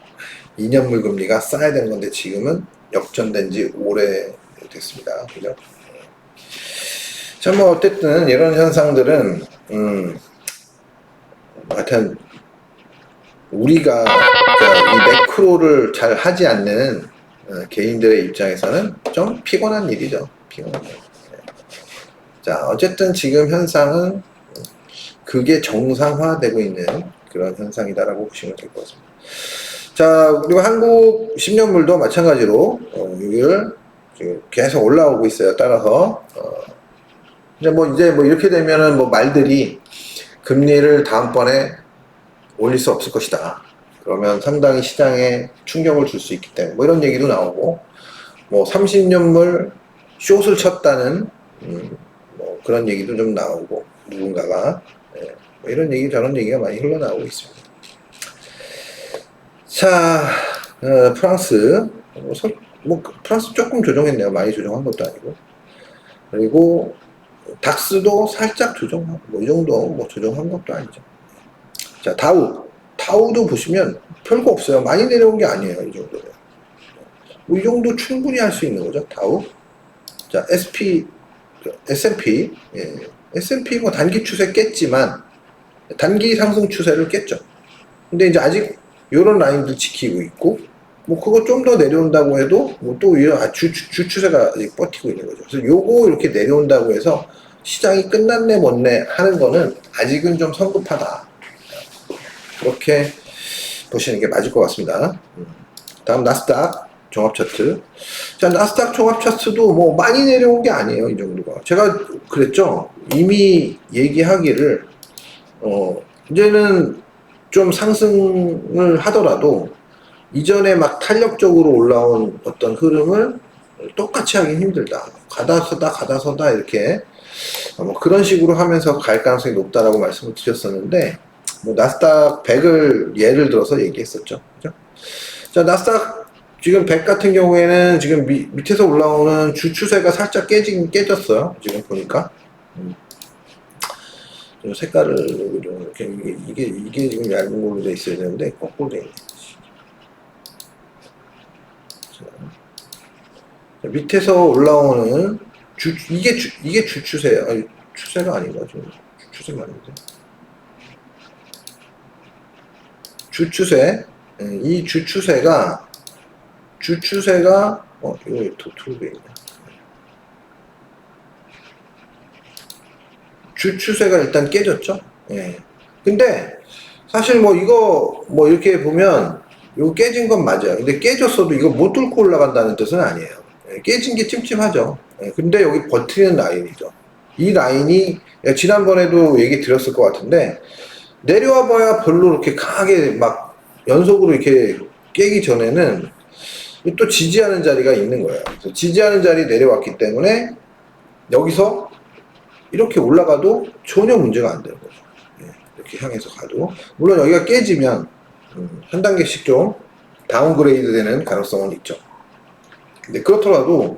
2년물 금리가 싸야 되는 건데 지금은 역전된 지 오래됐습니다. 그죠? 자, 뭐 어쨌든 이런 현상들은 하여튼 우리가 이 매크로를 잘 하지 않는 개인들의 입장에서는 좀 피곤한 일이죠. 피곤한 일. 자, 어쨌든 지금 현상은 그게 정상화되고 있는 그런 현상이다라고 보시면 될 것 같습니다. 자, 그리고 한국 10년물도 마찬가지로 여기를 계속 올라오고 있어요. 따라서 이제 뭐 이렇게 되면은 뭐 말들이 금리를 다음번에 올릴 수 없을 것이다. 그러면 상당히 시장에 충격을 줄 수 있기 때문에 뭐 이런 얘기도 나오고, 뭐 30년물 숏을 쳤다는 뭐 그런 얘기도 좀 나오고, 누군가가 뭐 이런 얘기 저런 얘기가 많이 흘러나오고 있습니다. 자, 프랑스 프랑스 조금 조정했네요. 많이 조정한 것도 아니고. 그리고 닥스도 살짝 조정하고 뭐 이 정도 뭐 조정한 것도 아니죠. 자, 다우도 보시면 별거 없어요. 많이 내려온 게 아니에요. 이 정도면 뭐 이 정도 충분히 할 수 있는 거죠. 다우. 자, S&P S&P 뭐 단기 추세 깼지만 단기 상승 추세를 깼죠. 근데 이제 아직 요런 라인들 지키고 있고, 뭐 그거 좀 더 내려온다고 해도 뭐 또 이런 주 추세가 아직 버티고 있는 거죠. 그래서 요거 이렇게 내려온다고 해서 시장이 끝났네 못네 하는 거는 아직은 좀 성급하다. 그렇게 보시는 게 맞을 것 같습니다. 다음 나스닥 종합 차트. 자, 나스닥 종합 차트도 뭐 많이 내려온 게 아니에요. 이 정도가. 제가 그랬죠. 이미 얘기하기를 이제는 좀 상승을 하더라도 이전에 막 탄력적으로 올라온 어떤 흐름을 똑같이 하기 힘들다. 가다 서다 이렇게 뭐 그런 식으로 하면서 갈 가능성이 높다라고 말씀을 드렸었는데, 뭐 나스닥 100을 예를 들어서 얘기했었죠. 그죠? 자, 나스닥 지금 100 같은 경우에는 지금 밑에서 올라오는 주 추세가 살짝 깨졌어요. 지금 보니까. 색깔을 이렇게 이게 지금 얇은 걸로 돼 있어야 되는데 거꾸로 돼 있네. 자, 밑에서 올라오는 이게 주 추세예요. 아니, 추세가 아닌가 지금 주 추세가 아닌데. 주 추세. 이 주 추세가 이거 도트로 있네. 주 추세가 일단 깨졌죠. 예. 근데 사실 뭐 이거 뭐 이렇게 보면 이거 깨진 건 맞아요. 근데 깨졌어도 이거 못 뚫고 올라간다는 뜻은 아니에요. 예. 깨진 게 찜찜하죠. 예. 근데 여기 버티는 라인이죠. 이 라인이 지난번에도 얘기 드렸을 것 같은데, 내려와 봐야 별로 이렇게 강하게 막 연속으로 이렇게 깨기 전에는 또 지지하는 자리가 있는 거예요. 그래서 지지하는 자리 내려왔기 때문에 여기서 이렇게 올라가도 전혀 문제가 안 되는 거죠. 이렇게 향해서 가도. 물론 여기가 깨지면 한 단계씩 좀 다운그레이드 되는 가능성은 있죠. 근데 그렇더라도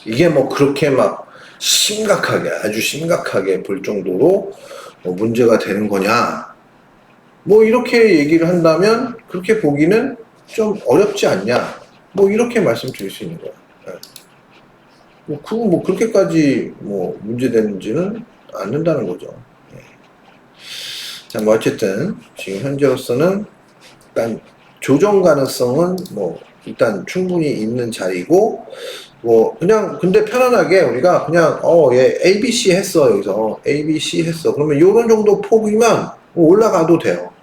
이게 뭐 그렇게 막 심각하게, 아주 심각하게 볼 정도로 뭐 문제가 되는 거냐, 뭐 이렇게 얘기를 한다면 그렇게 보기는 좀 어렵지 않냐, 뭐 이렇게 말씀드릴 수 있는 거예요. 그거 뭐 그렇게까지 뭐 문제되는지는 않는다는 거죠. 자, 뭐 어쨌든 지금 현재로서는 일단 조정 가능성은 뭐 일단 충분히 있는 자리고, 뭐 그냥 근데 편안하게 우리가 그냥 얘 ABC 했어, 여기서 ABC 했어, 그러면 요런 정도 폭이면 올라가도 돼요.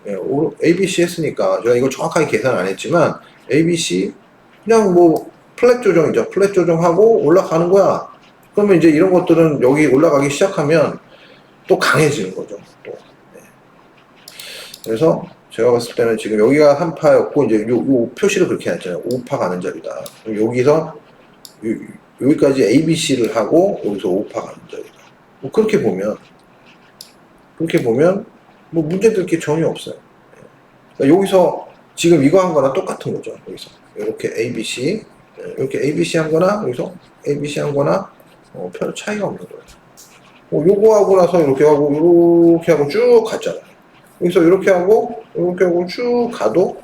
ABC 했으니까 제가 이걸 정확하게 계산 안 했지만 ABC 그냥 뭐 플랫 조정이죠. 플랫 조정하고 올라가는 거야. 그러면 이제 이런 것들은 여기 올라가기 시작하면 또 강해지는 거죠. 또. 네. 그래서 제가 봤을 때는 지금 여기가 3파였고 이제 요 표시를 그렇게 해놨잖아요. 5파 가는 자리다. 여기서 여기까지 ABC를 하고 여기서 5파 가는 자리다. 뭐 그렇게 보면 뭐 문제될 게 전혀 없어요. 그러니까 여기서 지금 이거 한 거나 똑같은 거죠. 여기서 이렇게 ABC 이렇게 ABC 한 거나 여기서 ABC 한 거나 별 차이가 없는 거예요. 요거 하고 나서 이렇게 하고 쭉 갔잖아요. 여기서 이렇게 하고 쭉 가도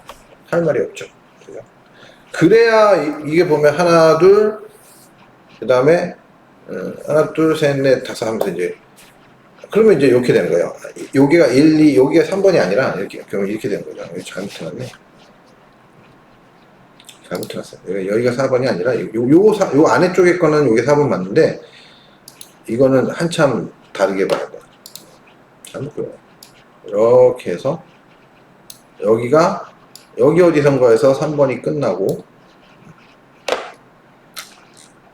할 말이 없죠. 그죠? 그래야 이게 보면 하나, 둘, 그 다음에 하나, 둘, 셋, 넷, 다섯 하면서 이제 그러면 이제 이렇게 되는 거예요. 여기가 1, 2, 여기가 3번이 아니라 그러면 이렇게 되는 거죠. 여기 잘못 해놨네. 잘못 해놨어요. 여기가 4번이 아니라 요 안에 쪽에 거는 요게 4번 맞는데 이거는 한참 다르게 봐야 돼요. 잘못 그려요. 이렇게 해서 여기 어디선가에서 3번이 끝나고,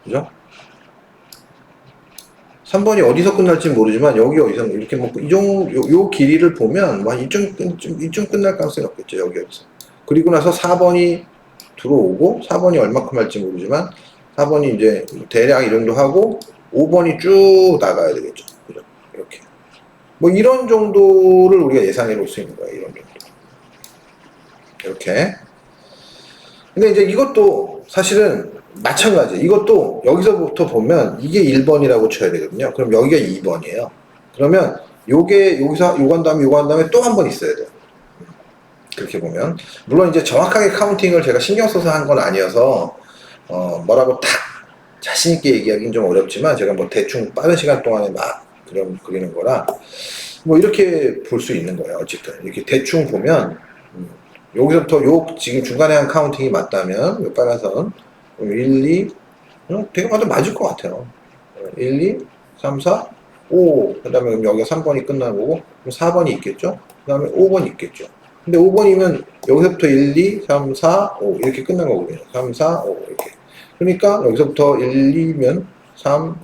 그죠? 3번이 어디서 끝날지 모르지만 여기 어디서 이렇게 뭐 요 길이를 보면 뭐 이쯤 끝날 가능성이 없겠죠. 여기서. 그리고 나서 4번이 들어오고 4번이 얼마큼 할지 모르지만 4번이 이제 대략 이 정도 하고 5번이 쭉 나가야 되겠죠. 그죠? 이렇게. 뭐 이런 정도를 우리가 예상해 볼 수 있는 거예요. 이런 정도. 이렇게. 근데 이제 이것도 사실은 마찬가지. 이것도 여기서부터 보면 이게 1번이라고 쳐야 되거든요. 그럼 여기가 2번이에요. 그러면 여기서 요거 한 다음에 또 한 번 있어야 돼요. 그렇게 보면. 물론 이제 정확하게 카운팅을 제가 신경 써서 한 건 아니어서, 뭐라고 딱 자신있게 얘기하기는 좀 어렵지만, 제가 뭐 대충 빠른 시간 동안에 막 그리는 거라, 뭐 이렇게 볼 수 있는 거예요. 어쨌든. 이렇게 대충 보면, 여기서부터 지금 중간에 한 카운팅이 맞다면, 요 빨간 선, 1, 2, 되게 봐도 맞을 것 같아요. 1, 2, 3, 4, 5. 그 다음에 여기가 3번이 끝나는 거고, 4번이 있겠죠? 그 다음에 5번이 있겠죠? 근데 5번이면 여기서부터 1, 2, 3, 4, 5 이렇게 끝난 거거든요. 3, 4, 5 이렇게. 그러니까 여기서부터 1, 2면 3,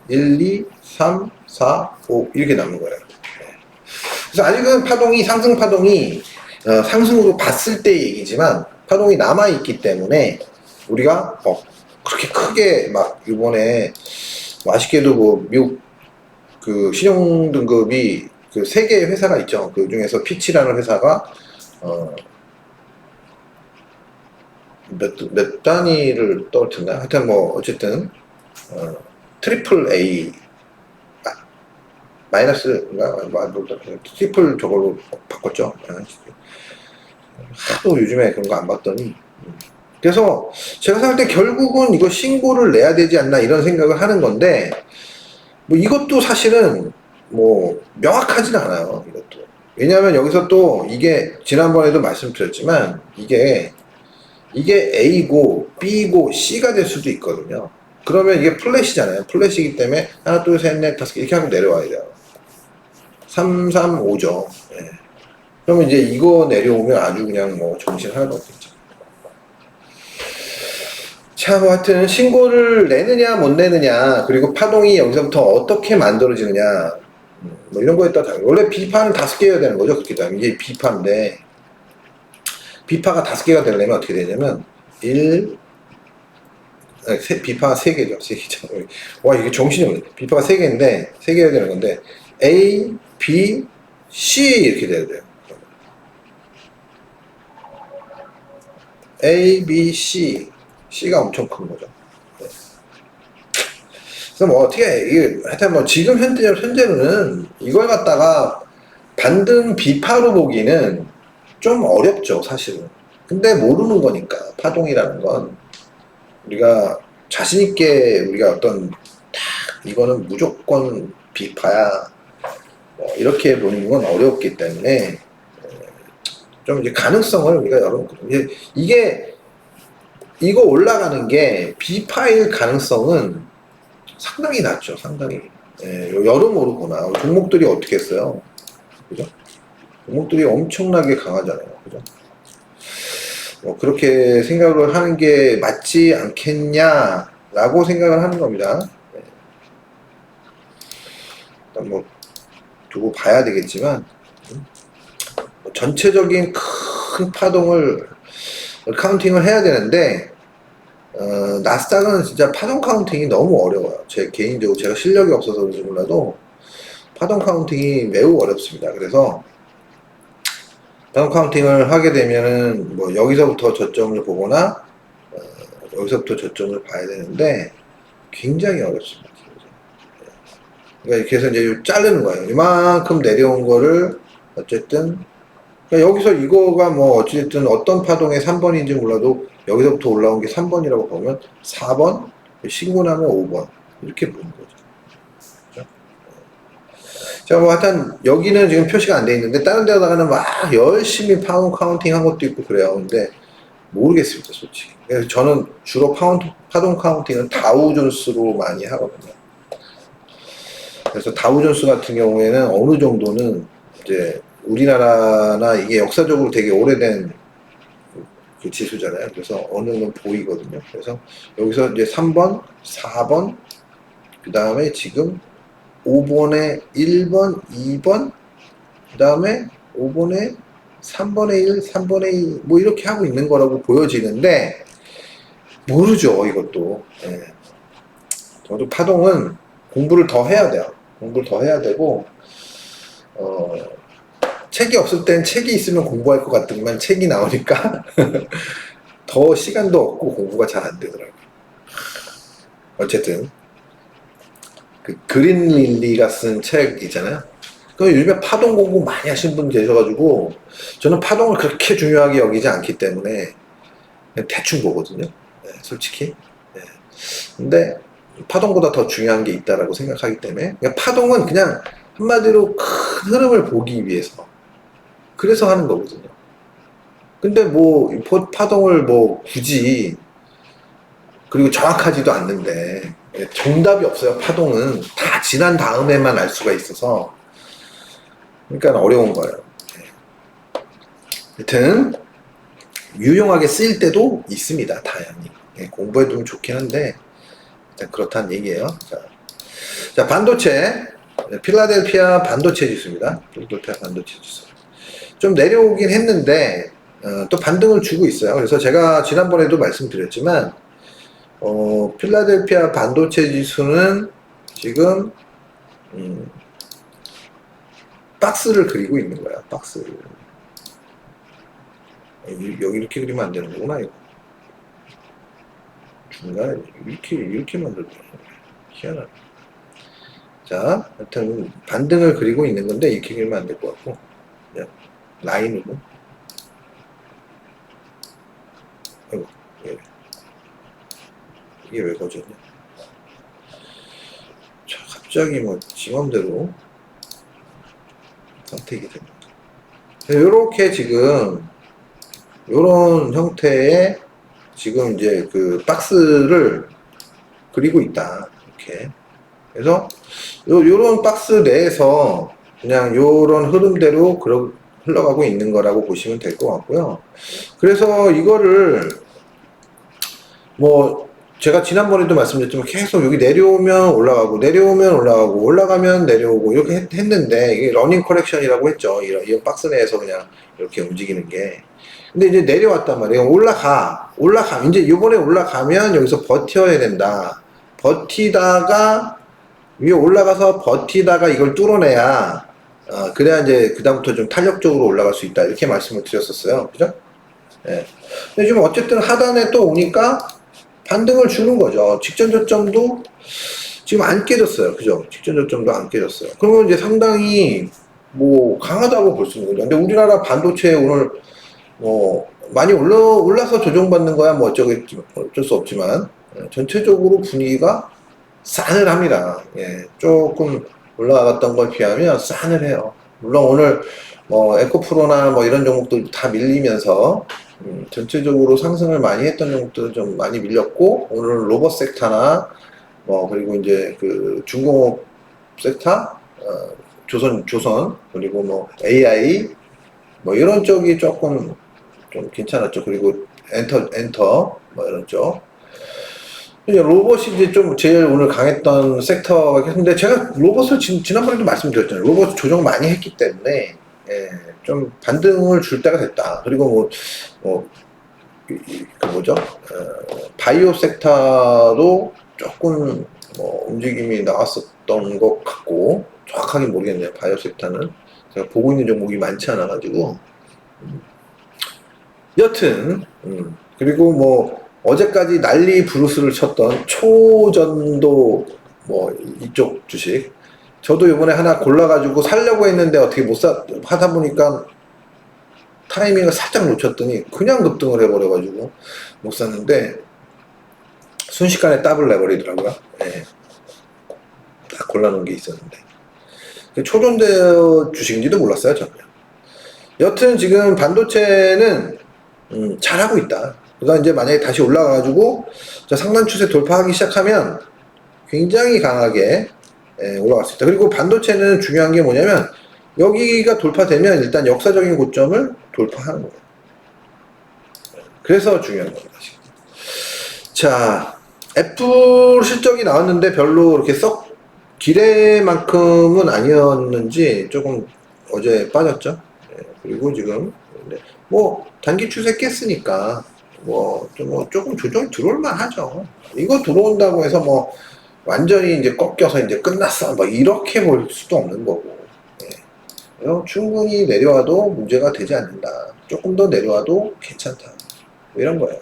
1, 2, 3, 4, 5 이렇게 남는 거예요. 그래서 아직은 파동이, 상승 파동이 상승으로 봤을 때 얘기지만 파동이 남아있기 때문에 우리가 그렇게 크게 막 이번에 아쉽게도 뭐 미국 그 신용 등급이 그 세 개의 회사가 있죠. 그 중에서 피치라는 회사가 몇 단위를 떨어뜨렸나? 하여튼 뭐 어쨌든 트리플 A 마이너스인가? 트리플 저걸로 바꿨죠. 하도 요즘에 그런 거 안 봤더니 그래서 제가 생각할 때 결국은 이거 신고를 내야 되지 않나 이런 생각을 하는 건데 뭐 이것도 사실은 뭐 명확하진 않아요. 이것도. 왜냐하면 여기서 또 이게 지난번에도 말씀드렸지만 이게 A고 B고 C가 될 수도 있거든요. 그러면 이게 플랫이잖아요. 플랫이기 때문에 하나, 둘, 셋, 넷, 다섯 개 이렇게 하고 내려와야 돼요. 3, 3, 5죠. 네. 그러면 이제 이거 내려오면 아주 그냥 뭐 정신 하나도 없겠죠. 자, 뭐 하여튼 신고를 내느냐 못 내느냐 그리고 파동이 여기서부터 어떻게 만들어지느냐 뭐 이런 거에 따라 원래 B파는 5개여야 되는 거죠. 그렇게 되면 이게 B파인데 B파가 5개가 되려면 어떻게 되냐면 B파가 3개죠. 3개죠. 와 이게 정신이 없네. B파가 3개인데 3개여야 되는 건데 A, B, C 이렇게 돼야 돼요. A, B, C C가 엄청 큰 거죠. 네. 그래서 뭐 어떻게 이게 하여튼 뭐 지금 현재로는 이걸 갖다가 반등 비파로 보기는 좀 어렵죠 사실은. 근데 모르는 거니까 파동이라는 건 우리가 자신 있게 우리가 어떤 딱 이거는 무조건 비파야 뭐 이렇게 보는 건 어렵기 때문에 좀 이제 가능성을 우리가 열어놓거든요. 이거 올라가는 게 비파일 가능성은 상당히 낮죠, 상당히. 예, 여러모로 보나. 종목들이 어떻게 했어요? 그죠? 종목들이 엄청나게 강하잖아요. 그죠? 뭐, 그렇게 생각을 하는 게 맞지 않겠냐라고 생각을 하는 겁니다. 예. 일단 뭐, 두고 봐야 되겠지만, 전체적인 큰 파동을 카운팅을 해야 되는데 나스닥은 진짜 파동 카운팅이 너무 어려워요. 제 개인적으로 제가 실력이 없어서 그런지 몰라도 파동 카운팅이 매우 어렵습니다. 그래서 파동 카운팅을 하게 되면은 뭐 여기서부터 저점을 보거나 여기서부터 저점을 봐야 되는데 굉장히 어렵습니다. 그러니까 그래서 이제 자르는 거예요. 이만큼 내려온 거를 어쨌든 그러니까 여기서 이거가 뭐 어쨌든 어떤 파동의 3번인지 몰라도 여기서부터 올라온 게 3번이라고 보면 4번 신고 나면 5번 이렇게 보는 거죠. 그렇죠? 자, 뭐 하여튼 여기는 지금 표시가 안 돼 있는데 다른 데다가는 막 열심히 파운 카운팅 한 것도 있고 그래요. 근데 모르겠습니다, 솔직히. 그래서 저는 주로 파동 카운팅은 다우존스로 많이 하거든요. 그래서 다우존스 같은 경우에는 어느 정도는 이제 우리나라나 이게 역사적으로 되게 오래된 그 지수잖아요. 그래서 어느 정도 보이거든요. 그래서 여기서 이제 3번, 4번, 그 다음에 지금 5번에 1번, 2번, 그 다음에 5번에 3번에 1, 3번에 2, 뭐 이렇게 하고 있는 거라고 보여지는데, 모르죠, 이것도. 예. 저도 파동은 공부를 더 해야 돼요. 공부를 더 해야 되고, 책이 없을 땐 책이 있으면 공부할 것 같더니만 책이 나오니까 더 시간도 없고 공부가 잘 안 되더라고요. 어쨌든 그 그린 릴리가 쓴 책 있잖아요. 그 요즘에 파동 공부 많이 하시는 분 계셔가지고 저는 파동을 그렇게 중요하게 여기지 않기 때문에 그냥 대충 보거든요. 네, 솔직히. 네. 근데 파동보다 더 중요한 게 있다라고 생각하기 때문에 그냥 파동은 그냥 한마디로 큰 흐름을 보기 위해서 그래서 하는 거거든요. 근데 뭐 파동을 뭐 굳이 그리고 정확하지도 않는데 정답이 없어요. 파동은 다 지난 다음에만 알 수가 있어서 그러니까 어려운 거예요. 하여튼 유용하게 쓰일 때도 있습니다. 다양히 공부해 두면 좋긴 한데 그렇다는 얘기예요. 자, 반도체 필라델피아 반도체 지수입니다. 필라델피아 반도체 지수 좀 내려오긴 했는데 또 반등을 주고 있어요. 그래서 제가 지난번에도 말씀드렸지만 필라델피아 반도체 지수는 지금 박스를 그리고 있는 거야. 박스를 여기 이렇게 그리면 안 되는 거구나. 이거 중간에 이렇게 만들고 희한하네. 자, 하여튼 반등을 그리고 있는 건데 이렇게 그리면 안 될 것 같고 그냥 라인으로. 아이고, 이게 왜 거졌냐? 자, 갑자기 뭐 지 맘대로 선택이 됩니다. 이렇게 지금 이런 형태의 지금 이제 그 박스를 그리고 있다. 이렇게. 그래서 요런 박스 내에서 그냥 요런 흐름대로 흘러가고 있는 거라고 보시면 될 것 같고요. 그래서 이거를 뭐 제가 지난번에도 말씀드렸지만 계속 여기 내려오면 올라가고 내려오면 올라가고 올라가면 내려오고 이렇게 했는데 이게 러닝 커렉션이라고 했죠. 이 박스 내에서 그냥 이렇게 움직이는 게. 근데 이제 내려왔단 말이에요. 올라가 이제 이번에 올라가면 여기서 버텨야 된다. 버티다가 위에 올라가서 버티다가 이걸 뚫어내야 그래야 이제 그다음부터 좀 탄력적으로 올라갈 수 있다 이렇게 말씀을 드렸었어요. 그죠? 예. 근데 지금 어쨌든 하단에 또 오니까 반등을 주는 거죠. 직전 저점도 지금 안 깨졌어요. 그죠? 직전 저점도 안 깨졌어요. 그러면 이제 상당히 뭐 강하다고 볼 수 있는 거죠. 근데 우리나라 반도체 오늘 뭐 많이 올라서 조정받는 거야 뭐 어쩔 수 없지만 전체적으로 분위기가 싸늘합니다. 예, 조금 올라갔던 걸 비하면 싸늘해요. 물론 오늘 뭐 에코프로나 뭐 이런 종목들 다 밀리면서 전체적으로 상승을 많이 했던 종목들은 좀 많이 밀렸고 오늘 로봇 섹터나 뭐 그리고 이제 그 중공업 섹터 조선 그리고 뭐 AI 뭐 이런 쪽이 조금 좀 괜찮았죠. 그리고 엔터 뭐 이런 쪽. 이제 로봇이 이제 좀 제일 오늘 강했던 섹터가 근데 제가 로봇을 지난번에도 말씀드렸잖아요. 로봇 조정 많이 했기 때문에 좀 반등을 줄 때가 됐다. 그리고 그 뭐죠? 바이오 섹터도 조금 움직임이 나왔었던 것 같고 정확하게 모르겠네요. 바이오 섹터는 제가 보고 있는 종목이 많지 않아 가지고 여튼 그리고 뭐 어제까지 난리 부르스를 쳤던 초전도 뭐 이쪽 주식 저도 이번에 하나 골라가지고 살려고 했는데 어떻게 하다 보니까 타이밍을 살짝 놓쳤더니 그냥 급등을 해버려가지고 못 샀는데 순식간에 더블 내버리더라고요. 네. 딱 골라놓은 게 있었는데. 초전되어 주식인지도 몰랐어요, 저는. 여튼 지금 반도체는 잘하고 있다. 그러니까 이제 만약에 다시 올라가가지고 상단 추세 돌파하기 시작하면 굉장히 강하게 올라갈 수 있다. 그리고 반도체는 중요한 게 뭐냐면 여기가 돌파되면 일단 역사적인 고점을 돌파하는 거예요. 그래서 중요한 겁니다. 지금. 자, 애플 실적이 나왔는데 별로 이렇게 썩 기대만큼은 아니었는지 조금 어제 빠졌죠. 그리고 지금 뭐 단기 추세 깼으니까 뭐 조금 조정이 들어올만 하죠. 이거 들어온다고 해서 뭐 완전히 이제 꺾여서 이제 끝났어 뭐 이렇게 볼 수도 없는 거고. 충분히 내려와도 문제가 되지 않는다. 조금 더 내려와도 괜찮다. 뭐 이런 거예요.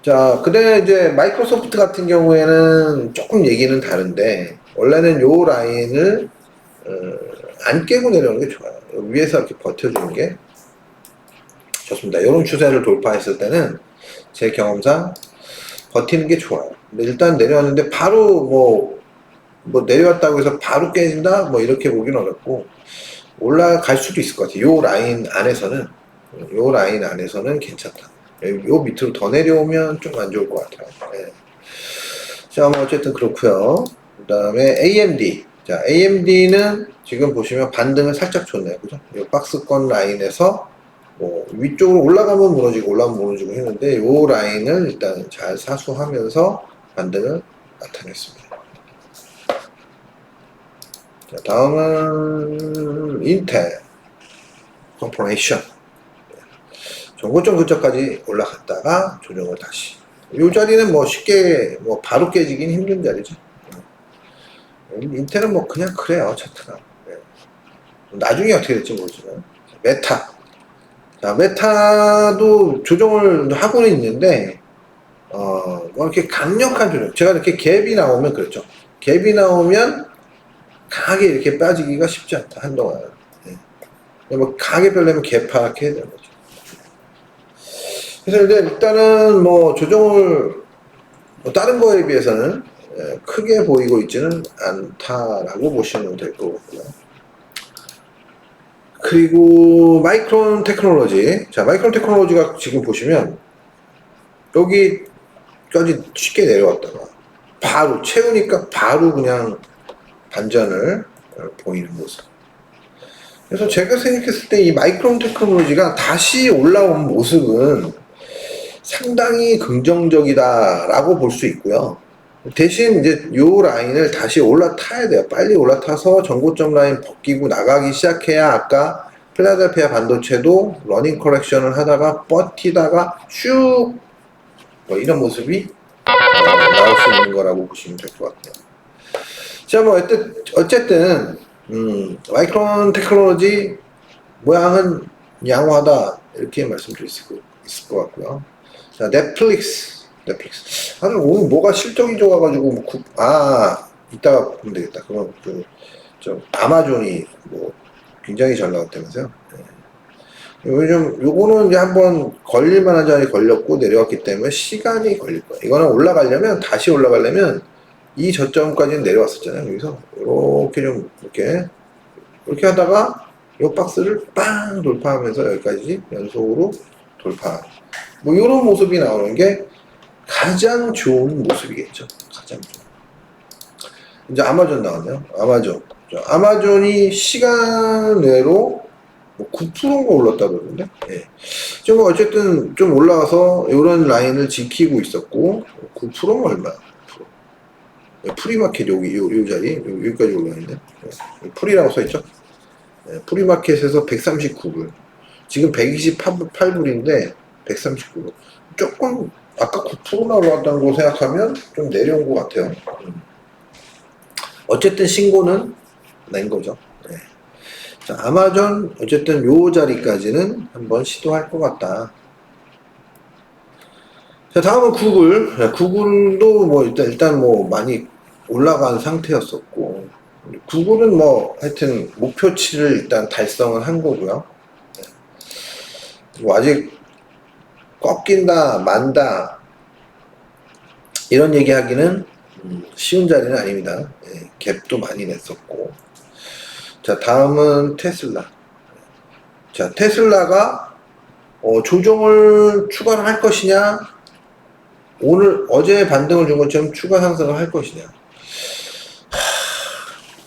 자, 근데 이제 마이크로소프트 같은 경우에는 조금 얘기는 다른데, 원래는 요 라인을, 안 깨고 내려오는 게 좋아요. 위에서 이렇게 버텨주는 게 좋습니다. 이런 추세를 돌파했을 때는 제 경험상 버티는 게 좋아요. 근데 일단 내려왔는데 바로 뭐 내려왔다고 해서 바로 깨진다? 뭐 이렇게 보기는 어렵고, 올라갈 수도 있을 것 같아요. 요 라인 안에서는 괜찮다. 요 밑으로 더 내려오면 좀 안 좋을 것 같아요. 네. 자, 뭐 어쨌든 그렇고요. 그 다음에 AMD. 자, AMD는 지금 보시면 반등을 살짝 줬네요. 그죠? 이 박스권 라인에서 뭐 위쪽으로 올라가면 무너지고 올라가면 무너지고 했는데 요 라인을 일단 잘 사수하면서 반등을 나타냈습니다. 자, 다음은 인텔 코퍼레이션. 정고점 근처까지 올라갔다가 조정을 다시. 이 자리는 뭐 쉽게 뭐 바로 깨지긴 힘든 자리죠. 인텔은 뭐 그냥 그래요, 차트가. 나중에 어떻게 될지 모르지만. 메타. 자, 메타도 조정을 하고는 있는데, 뭐 이렇게 강력한 조정. 제가 이렇게 갭이 나오면 그렇죠. 갭이 나오면 강하게 이렇게 빠지기가 쉽지 않다, 한동안. 뭐 강하게 빼려면 갭하게 해야 되는 거죠. 그래서 이제 일단은 뭐 조정을 뭐 다른 거에 비해서는 크게 보이고 있지는 않다라고 보시면 될 것 같고요. 그리고 마이크론 테크놀로지. 자, 마이크론 테크놀로지가 지금 보시면 여기까지 쉽게 내려왔다가 바로 채우니까 바로 그냥 반전을 보이는 모습. 그래서 제가 생각했을 때 이 마이크론 테크놀로지가 다시 올라온 모습은 상당히 긍정적이다라고 볼 수 있고요. 대신 이제 요 라인을 다시 올라타야 돼요. 빨리 올라타서 전고점 라인 벗기고 나가기 시작해야 아까 필라델피아 반도체도 러닝 커렉션을 하다가 버티다가 쭉 뭐 이런 모습이 나올 수 있는 거라고 보시면 될 것 같아요. 자, 뭐 어쨌든 마이크론 테크놀로지 모양은 양호하다 이렇게 말씀드릴 수 있을 것 같고요. 자, 넷플릭스. 아니, 오늘 뭐가 실적이 좋아가지고, 이따가 보면 되겠다. 그럼, 아마존이 뭐, 굉장히 잘 나왔다면서요. 요거는 이제 한번 걸릴만한 자리에 걸렸고 내려왔기 때문에 시간이 걸릴 거예요. 이거는 다시 올라가려면, 이 저점까지는 내려왔었잖아요. 여기서. 이렇게 하다가, 이 박스를 빵 돌파하면서 여기까지 연속으로 돌파. 뭐 이런 모습이 나오는 게 가장 좋은 모습이겠죠. 가장 좋은. 이제 아마존 나왔네요. 아마존이 시간 내로 뭐 9%인가 올랐다 그러는데, 좀 어쨌든 좀 올라가서 이런 라인을 지키고 있었고 9%면 얼마? 9%. 프리마켓 요 자리 여기까지 올라있는데 프리라고 써있죠. 프리마켓에서 139불. 지금 128불인데 139불. 조금 아까 9%나 올라왔다는 거 생각하면 좀 내려온 것 같아요. 어쨌든 신고는 낸 거죠. 자, 아마존 어쨌든 요 자리까지는 한번 시도할 것 같다. 자, 다음은 구글. 구글도 뭐 일단 뭐 많이 올라간 상태였었고 구글은 뭐 하여튼 목표치를 일단 달성을 한 거고요. 뭐 아직 꺾인다 만다 이런 얘기하기는 쉬운 자리는 아닙니다. 예, 갭도 많이 냈었고. 자, 다음은 테슬라. 자, 테슬라가 조정을 추가를 할 것이냐, 어제 반등을 준 것처럼 추가 상승을 할 것이냐.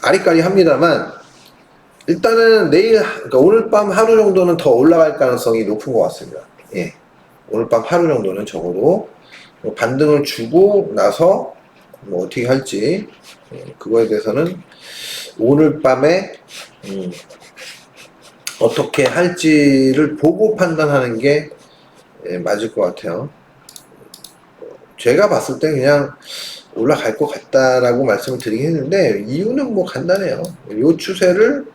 아리까리합니다만 일단은 그러니까 오늘 밤 하루 정도는 더 올라갈 가능성이 높은 것 같습니다. 예, 오늘 밤 하루 정도는 적어도 반등을 주고 나서 뭐 어떻게 할지 그거에 대해서는 오늘 밤에 어떻게 할지를 보고 판단하는 게 맞을 것 같아요. 제가 봤을 때 그냥 올라갈 것 같다라고 말씀을 드리긴 했는데 이유는 뭐 간단해요. 이 추세를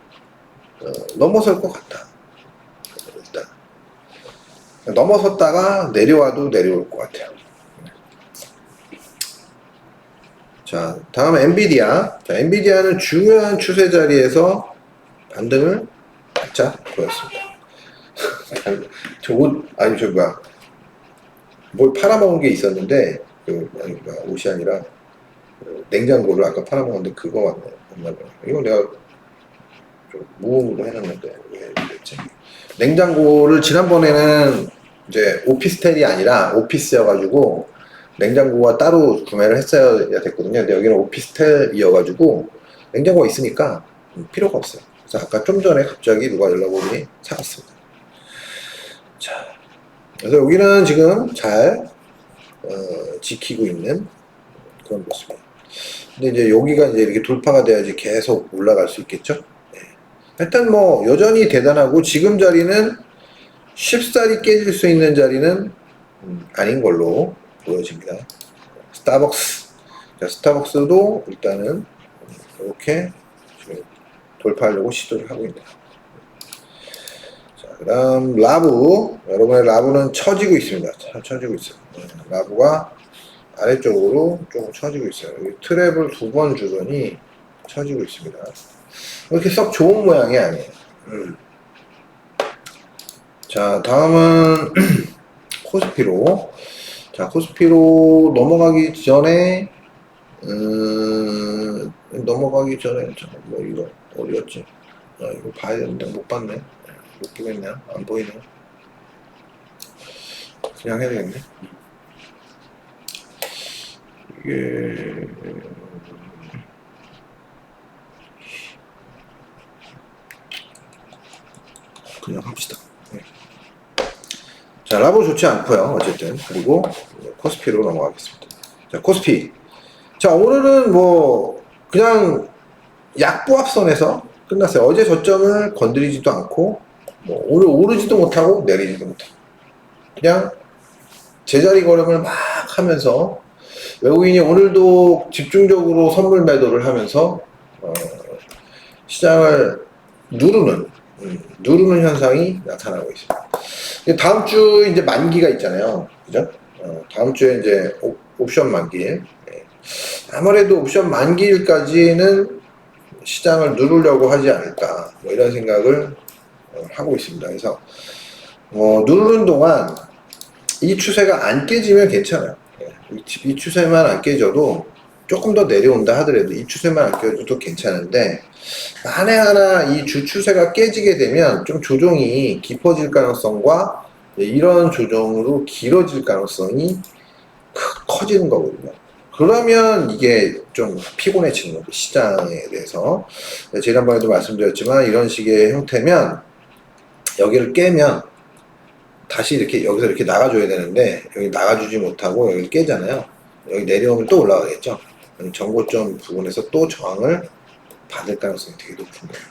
넘어설 것 같다. 일단 넘어섰다가 내려와도 내려올 것 같아요. 자, 다음 엔비디아. 자, 엔비디아는 중요한 추세 자리에서 반등을 살짝 보였습니다. 뭘 팔아먹은 게 있었는데, 옷이 아니라, 냉장고를 아까 팔아먹었는데 그거 맞나 봐요. 이거 내가 좀 무음으로 해놨는데, 왜 그랬지? 냉장고를 지난번에는 이제 오피스텔이 아니라 오피스여가지고, 냉장고가 따로 구매를 했어야 됐거든요. 근데 여기는 오피스텔이어가지고 냉장고가 있으니까 필요가 없어요. 그래서 아까 좀 전에 갑자기 누가 연락 오더니 사갔습니다. 자, 그래서 여기는 지금 잘 지키고 있는 그런 모습이에요. 근데 이제 여기가 이제 이렇게 돌파가 돼야지 계속 올라갈 수 있겠죠. 네. 일단 뭐 여전히 대단하고 지금 자리는 쉽사리 깨질 수 있는 자리는 아닌 걸로 보여집니다. 스타벅스. 자, 스타벅스도 일단은 이렇게 지금 돌파하려고 시도를 하고 있네요. 자, 그 다음 라부. 여러분의 라부는 처지고 있습니다. 처지고 있어요. 라부가 아래쪽으로 조금 처지고 있어요. 여기 트랩을 2번 주더니 처지고 있습니다. 이렇게 썩 좋은 모양이 아니에요. 자, 다음은 코스피로. 자, 코스피로 넘어가기 전에, 뭐, 이거, 어디였지? 이거 봐야 되는데, 못 봤네. 못 보겠네요. 안 보이네요. 그냥 해야 되겠네. 이게, 그냥 합시다. 네. 자, 라보 좋지 않고요. 어쨌든. 그리고 코스피로 넘어가겠습니다. 자, 코스피. 자, 오늘은 뭐 그냥 약보합선에서 끝났어요. 어제 저점을 건드리지도 않고 뭐 오늘 오르지도 못하고 내리지도 못하고 그냥 제자리 걸음을 막 하면서 외국인이 오늘도 집중적으로 선물 매도를 하면서 시장을 누르는 현상이 나타나고 있습니다. 다음 주 이제 만기가 있잖아요. 그죠? 다음 주에 이제 옵션 만기일. 아무래도 옵션 만기일까지는 시장을 누르려고 하지 않을까. 뭐 이런 생각을 하고 있습니다. 그래서, 누르는 동안 이 추세가 안 깨지면 괜찮아요. 이 추세만 안 깨져도 조금 더 내려온다 하더라도 이 추세만 안 깨져도 괜찮은데, 만에 하나 이 주 추세가 깨지게 되면 좀 조정이 깊어질 가능성과 이런 조정으로 길어질 가능성이 커지는 거거든요. 그러면 이게 좀 피곤해지는 거고, 시장에 대해서. 지난번에도 말씀드렸지만 이런 식의 형태면 여기를 깨면 다시 이렇게 여기서 이렇게 나가줘야 되는데 여기 나가주지 못하고 여기 깨잖아요. 여기 내려오면 또 올라가겠죠. 정고점 부분에서 또 저항을 받을 가능성이 되게 높은 거예요.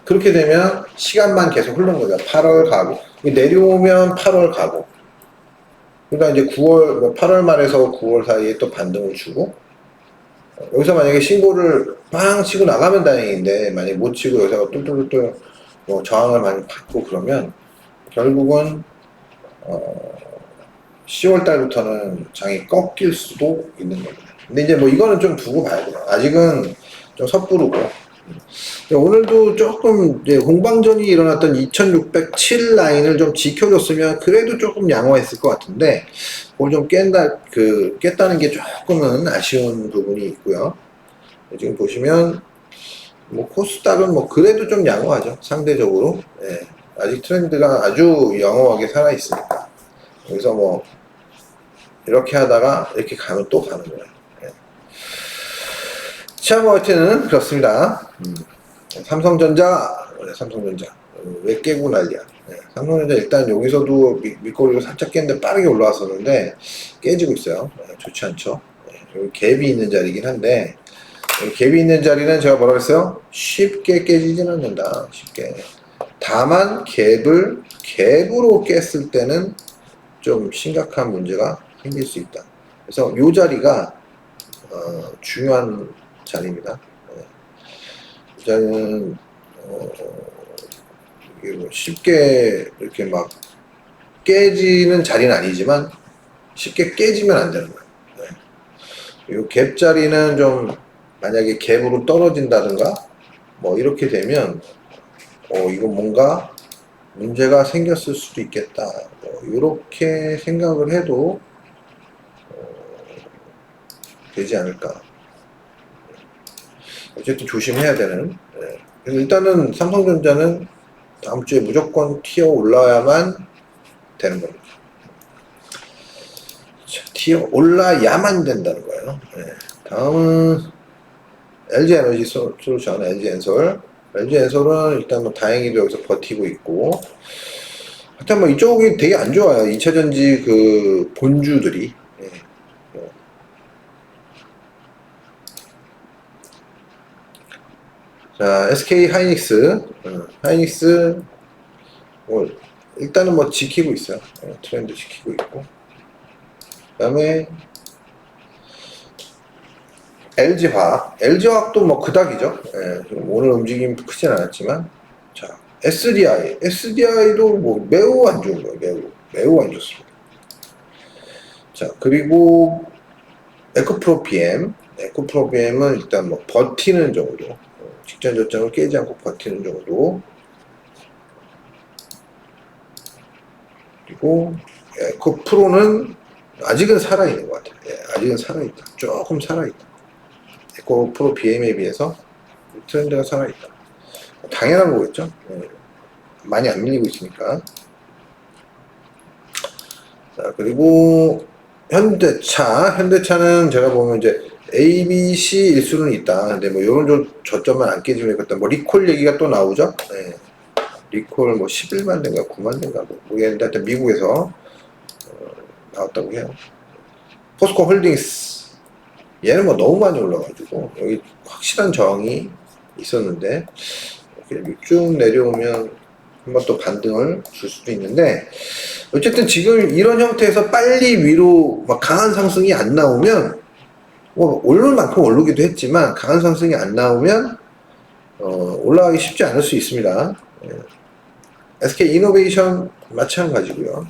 그렇게 되면 시간만 계속 흐르는 거죠. 8월 가고 내려오면 8월 가고 그러니까 이제 8월 말에서 9월 사이에 또 반등을 주고 여기서 만약에 신고를 빵 치고 나가면 다행인데 만약에 못 치고 여기서 뚫뚫뚫 뭐 저항을 많이 받고 그러면 결국은 10월 달부터는 장이 꺾일 수도 있는 겁니다. 근데 이제 뭐 이거는 좀 두고 봐야 돼요. 아직은 좀 섣부르고 오늘도 조금 이제 공방전이 일어났던 2607 라인을 좀 지켜줬으면 그래도 조금 양호했을 것 같은데 그걸 좀 깼다는 게 조금은 아쉬운 부분이 있고요. 지금 보시면 뭐 코스닥은 뭐 그래도 좀 양호하죠, 상대적으로. 예, 아직 트렌드가 아주 양호하게 살아 있으니까. 여기서 뭐 이렇게 하다가 이렇게 가면 또 가는 거예요. 예. 자, 뭐 하여튼 그렇습니다. 삼성전자 왜 깨고 난리야. 네, 삼성전자 일단 여기서도 밑거리로 살짝 깼는데 빠르게 올라왔었는데 깨지고 있어요. 네, 좋지 않죠. 네, 여기 갭이 있는 자리긴 한데 여기 갭이 있는 자리는 제가 뭐라 그랬어요? 쉽게 깨지진 않는다. 쉽게. 다만 갭으로 깼을 때는 좀 심각한 문제가 생길 수 있다. 그래서 이 자리가 중요한 자리입니다. 네. 이 자리는 이게 뭐 쉽게 이렇게 막 깨지는 자리는 아니지만 쉽게 깨지면 안 되는 거예요. 네. 이 갭 자리는 좀 만약에 갭으로 떨어진다든가 뭐 이렇게 되면 이거 뭔가 문제가 생겼을 수도 있겠다. 뭐 이렇게 생각을 해도 되지 않을까. 어쨌든 조심해야 되는. 네. 그래서 일단은 삼성전자는 다음 주에 무조건 튀어 올라야만 되는 겁니다. 자, 튀어 올라야만 된다는 거예요. 네. 다음은 LG 에너지 솔루션, LG 엔솔. LG 엔솔은 일단 뭐 다행히도 여기서 버티고 있고. 하여튼 뭐 이쪽이 되게 안 좋아요. 2차전지 그 본주들이. 네. 자, SK 하이닉스. 하이닉스 뭐 일단은 뭐 지키고 있어요. 트렌드 지키고 있고. 그 다음에 LG화학도 뭐 그닥이죠. 오늘 움직임 크진 않았지만. 자, SDI도 뭐 매우 안 좋은 거예요. 매우 안 좋습니다. 자, 그리고 에코프로비엠은 일단 뭐 버티는 정도. 직전 저점을 깨지 않고 버티는 정도. 그리고 에코프로는 아직은 살아있는 것 같아요. 아직은 살아있다. 조금 살아있다. 에코프로 BM에 비해서 트렌드가 살아있다. 당연한 거겠죠. 많이 안 밀리고 있으니까. 자, 그리고 현대차는 제가 보면 이제 A, B, C 일수는 있다. 근데 뭐 이런 저점만 안 깨지면 그때 뭐 리콜 얘기가 또 나오죠. 네. 리콜 뭐 11만 대인가 9만 대인가 모르겠는데 하여튼 미국에서 나왔다고 해요. 포스코 홀딩스 얘는 뭐 너무 많이 올라가지고 여기 확실한 저항이 있었는데 이렇게 쭉 내려오면 한번 또 반등을 줄 수도 있는데 어쨌든 지금 이런 형태에서 빨리 위로 막 강한 상승이 안 나오면 뭐 오를 만큼 오르기도 했지만 강한 상승이 안 나오면 올라가기 쉽지 않을 수 있습니다. SK 이노베이션 마찬가지고요.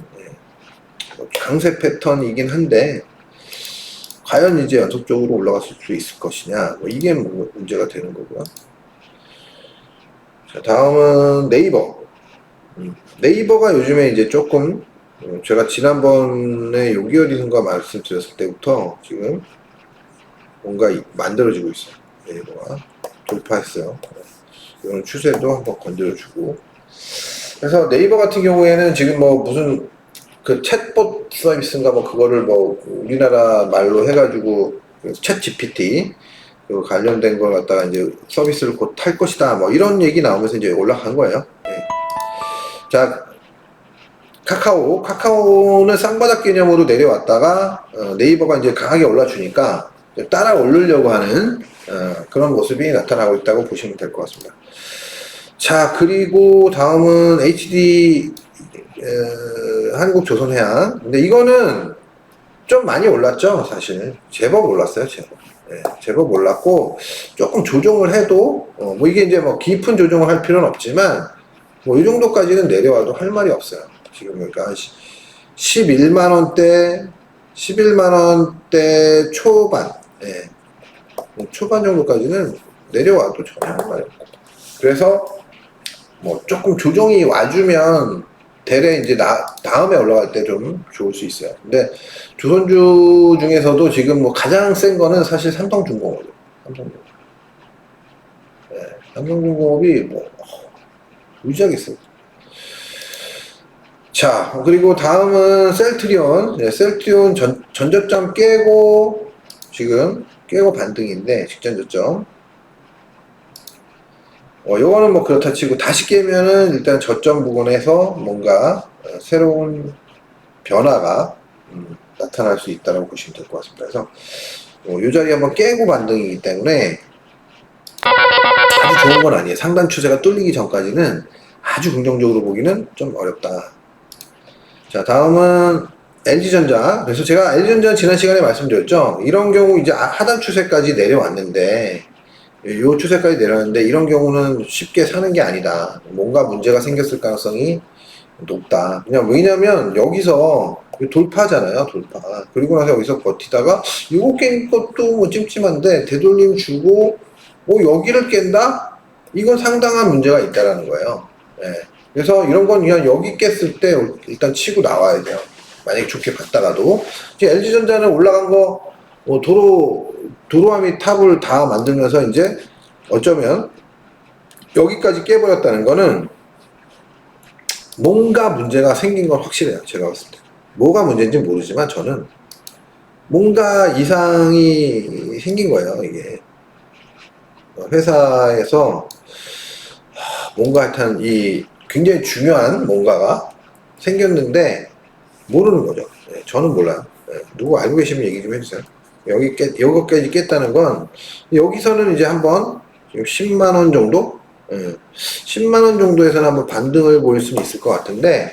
강세 패턴이긴 한데 과연 이제 연속적으로 올라갔을 수 있을 것이냐 뭐 이게 문제가 되는 거고요. 자, 다음은 네이버가 요즘에 이제 조금 제가 지난번에 요기어리슨과 말씀드렸을 때부터 지금 뭔가 만들어지고 있어요. 네이버가 돌파했어요. 이런 추세도 한번 건드려주고. 그래서 네이버 같은 경우에는 지금 뭐 무슨 그 챗봇 서비스인가 뭐 그거를 뭐 우리나라 말로 해가지고 챗 GPT 그 관련된 걸 갖다가 이제 서비스를 곧 탈 것이다 뭐 이런 얘기 나오면서 이제 올라간 거예요. 네. 자, 카카오는 쌍바닥 개념으로 내려왔다가 네이버가 이제 강하게 올라주니까 따라 오르려고 하는 그런 모습이 나타나고 있다고 보시면 될 것 같습니다. 자, 그리고 다음은 HD 한국조선해양. 근데 이거는 좀 많이 올랐죠, 사실. 제법 올랐어요, 제법. 제법 올랐고, 조금 조정을 해도, 뭐 이게 이제 뭐 깊은 조정을 할 필요는 없지만, 뭐 이 정도까지는 내려와도 할 말이 없어요. 지금 그러니까 11만원대 초반, 초반 정도까지는 내려와도 전혀 상관이 없고. 그래서 뭐 조금 조정이 와주면 대래 이제 다음에 올라갈 때 좀 좋을 수 있어요. 근데 조선주 중에서도 지금 뭐 가장 센 거는 사실 삼성중공업이에요. 삼성중공업. 네, 삼성중공업이 뭐 무지하겠어요. 자, 그리고 다음은 셀트리온. 네, 셀트리온 전저점 깨고 지금 깨고 반등인데 직전 저점. 요거는 뭐 그렇다 치고 다시 깨면은 일단 저점 부근에서 뭔가 새로운 변화가 나타날 수 있다고 보시면 될 것 같습니다. 그래서 요 자리 한번 깨고 반등이기 때문에 아주 좋은 건 아니에요. 상단 추세가 뚫리기 전까지는 아주 긍정적으로 보기는 좀 어렵다. 자, 다음은 LG전자. 그래서 제가 LG전자 지난 시간에 말씀드렸죠. 이런 경우 이제 하단 추세까지 내려왔는데 요 추세까지 내려왔는데 이런 경우는 쉽게 사는 게 아니다. 뭔가 문제가 생겼을 가능성이 높다. 그냥 왜냐면 여기서 돌파잖아요. 돌파. 그리고 나서 여기서 버티다가 요거 깬 것도 뭐 찜찜한데 되돌림 주고 뭐 여기를 깬다? 이건 상당한 문제가 있다라는 거예요. 네. 그래서 이런 건 그냥 여기 깼을 때 일단 치고 나와야 돼요. 만약에 좋게 봤다가도. 이제 LG전자는 올라간 거 뭐 도로와 및 탑을 다 만들면서 이제 어쩌면 여기까지 깨버렸다는 거는 뭔가 문제가 생긴 건 확실해요. 제가 봤을 때. 뭐가 문제인지 모르지만 저는 뭔가 이상이 생긴 거예요. 이게 회사에서 뭔가 하여튼 이 굉장히 중요한 뭔가가 생겼는데 모르는 거죠. 네, 저는 몰라요. 네, 누구 알고 계시면 얘기 좀 해주세요. 여기까지 깼다는 건 여기서는 이제 한번 지금 10만원 정도? 10만원 정도에서는 한번 반등을 보일 수는 있을 것 같은데